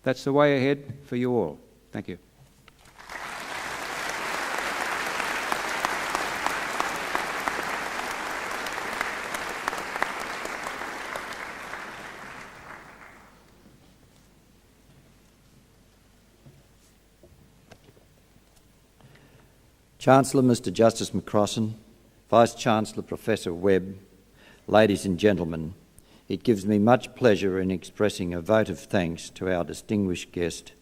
that's the way ahead for you all." Thank you. Chancellor Mr Justice McCrossan, Vice-Chancellor Professor Webb, ladies and gentlemen, it gives me much pleasure in expressing a vote of thanks to our distinguished guest,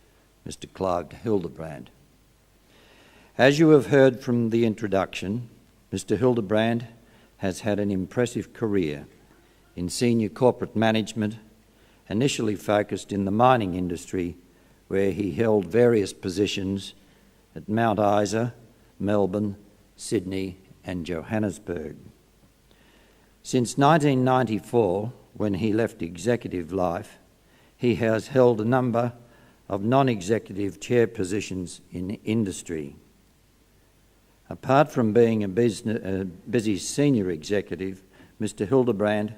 Mr Clive Hildebrand. As you have heard from the introduction, Mr Hildebrand has had an impressive career in senior corporate management, initially focused in the mining industry, where he held various positions at Mount Isa, Melbourne, Sydney and Johannesburg. Since 1994, when he left executive life, he has held a number of non-executive chair positions in industry. Apart from being a busy senior executive, Mr Hildebrand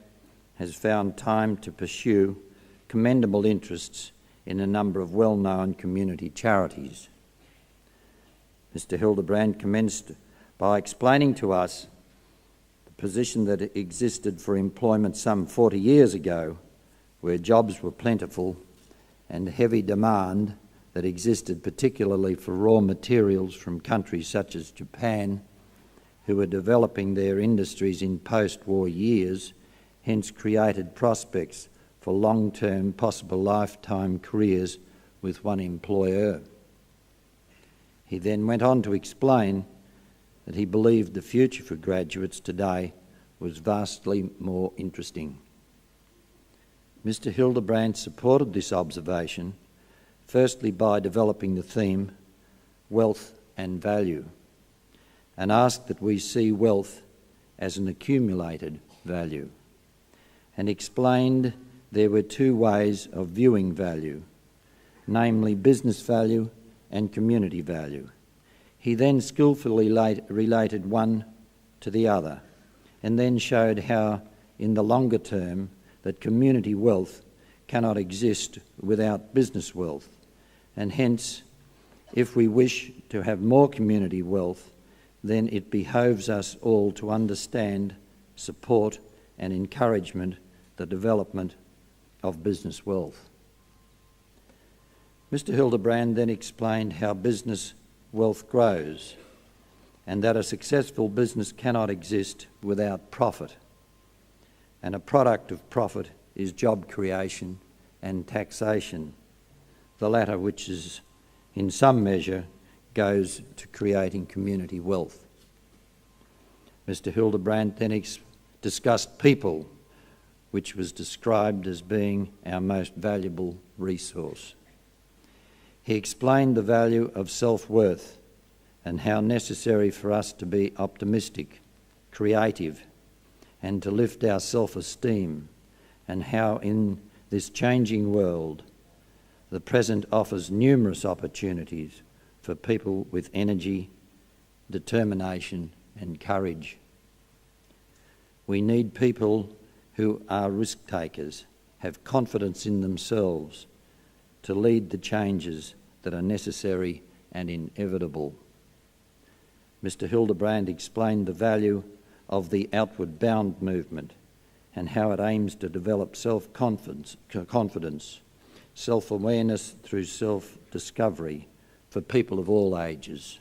has found time to pursue commendable interests in a number of well-known community charities. Mr Hildebrand commenced by explaining to us the position that existed for employment some 40 years ago, where jobs were plentiful and heavy demand that existed particularly for raw materials from countries such as Japan, who were developing their industries in post-war years, hence created prospects for long-term, possible lifetime careers with one employer. He then went on to explain that he believed the future for graduates today was vastly more interesting. Mr Hildebrand supported this observation, firstly by developing the theme, wealth and value, and asked that we see wealth as an accumulated value, and explained there were two ways of viewing value, namely business value and community value. He then skillfully related one to the other, and then showed how, in the longer term, that community wealth cannot exist without business wealth, and hence, if we wish to have more community wealth, then it behoves us all to understand, support and encouragement the development of business wealth. Mr Hildebrand then explained how business wealth grows and that a successful business cannot exist without profit, and a product of profit is job creation and taxation, the latter which is in some measure goes to creating community wealth. Mr Hildebrand then discussed people, which was described as being our most valuable resource. He explained the value of self-worth and how necessary for us to be optimistic, creative, and to lift our self-esteem, and how in this changing world the present offers numerous opportunities for people with energy, determination and courage. We need people who are risk takers, have confidence in themselves, to lead the changes that are necessary and inevitable. Mr Hildebrand explained the value of the outward bound movement and how it aims to develop self-confidence, self-awareness through self-discovery for people of all ages.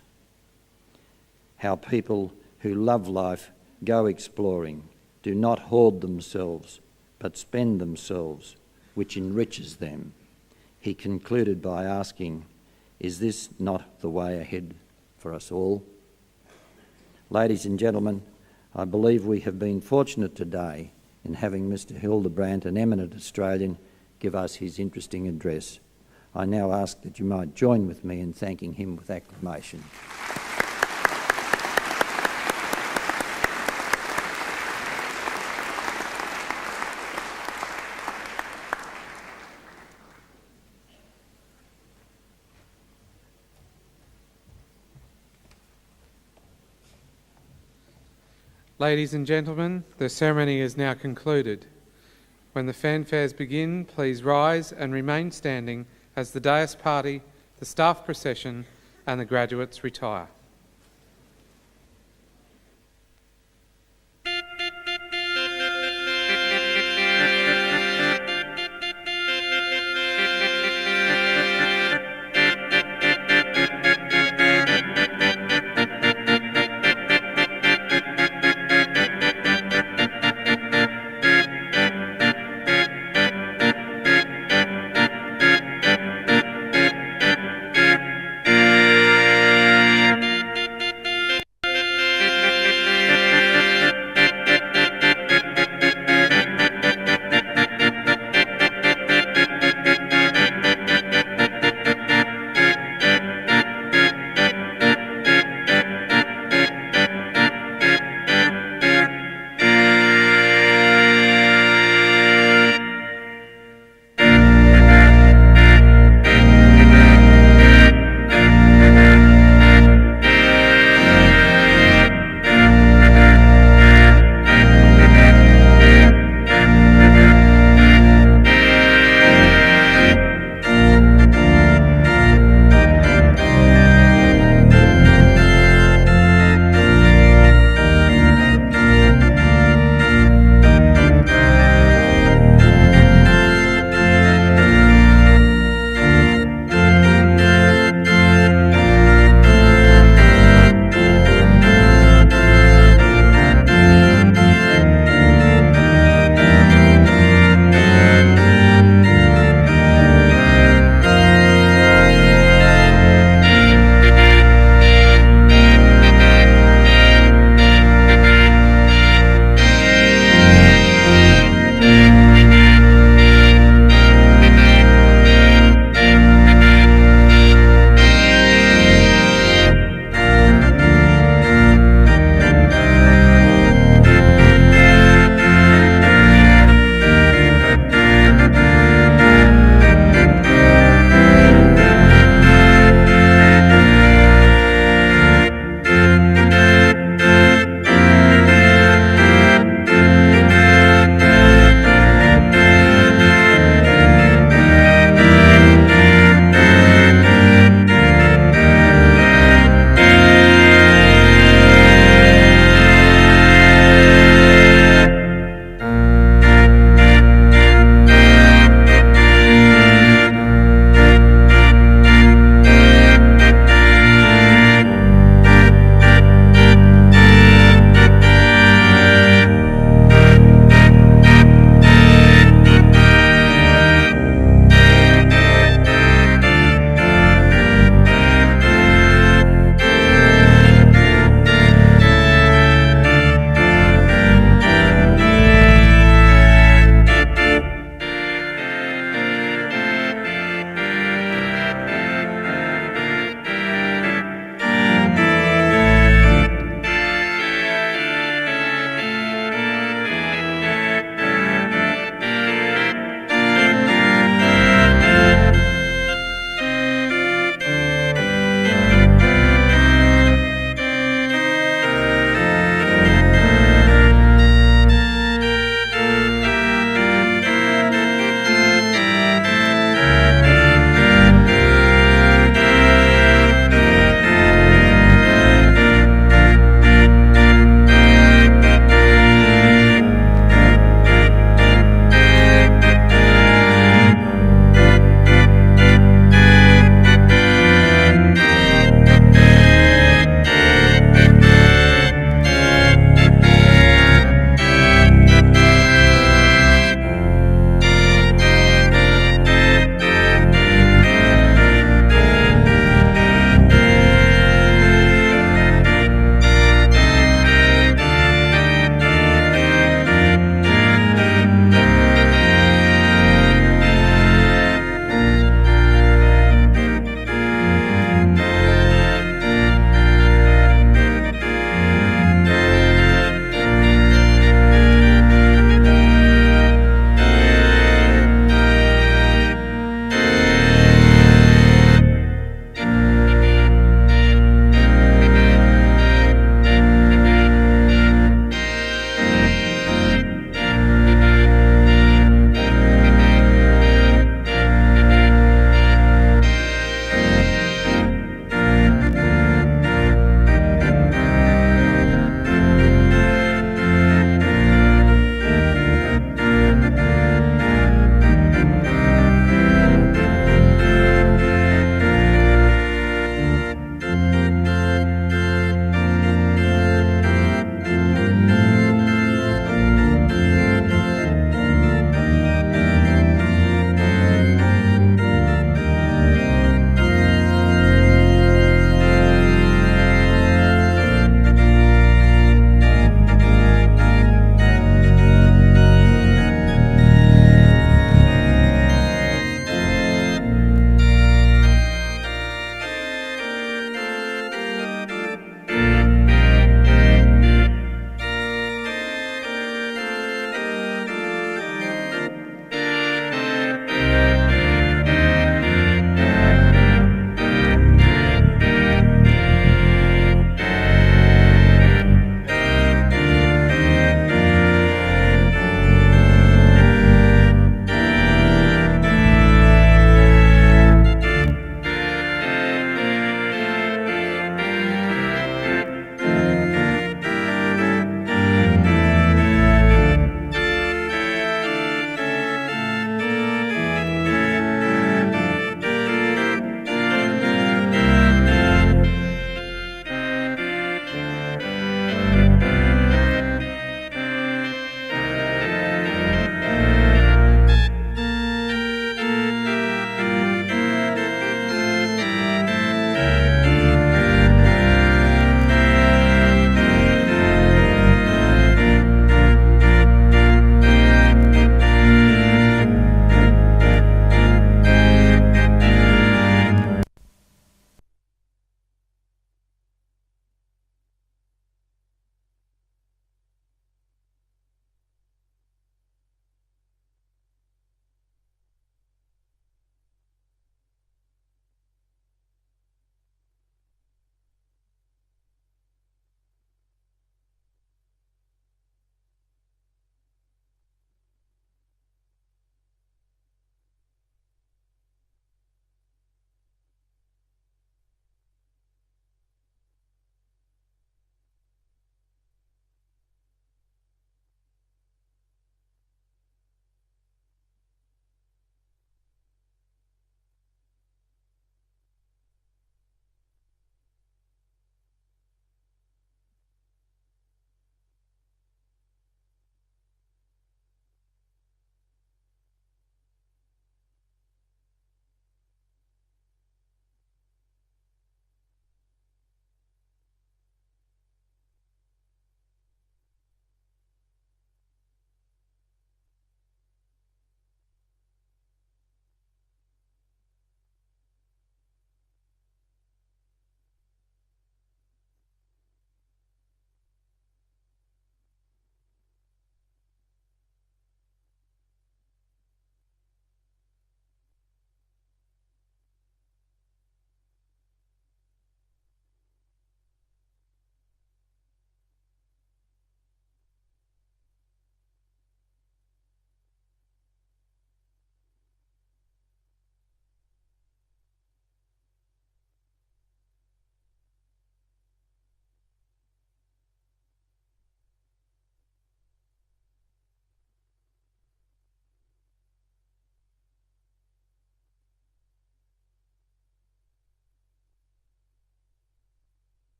How people who love life go exploring, do not hoard themselves, but spend themselves, which enriches them. He concluded by asking, is this not the way ahead for us all? Ladies and gentlemen, I believe we have been fortunate today in having Mr Hildebrand, an eminent Australian, give us his interesting address. I now ask that you might join with me in thanking him with acclamation. Ladies and gentlemen, the ceremony is now concluded. When the fanfares begin, please rise and remain standing as the dais party, the staff procession and the graduates retire.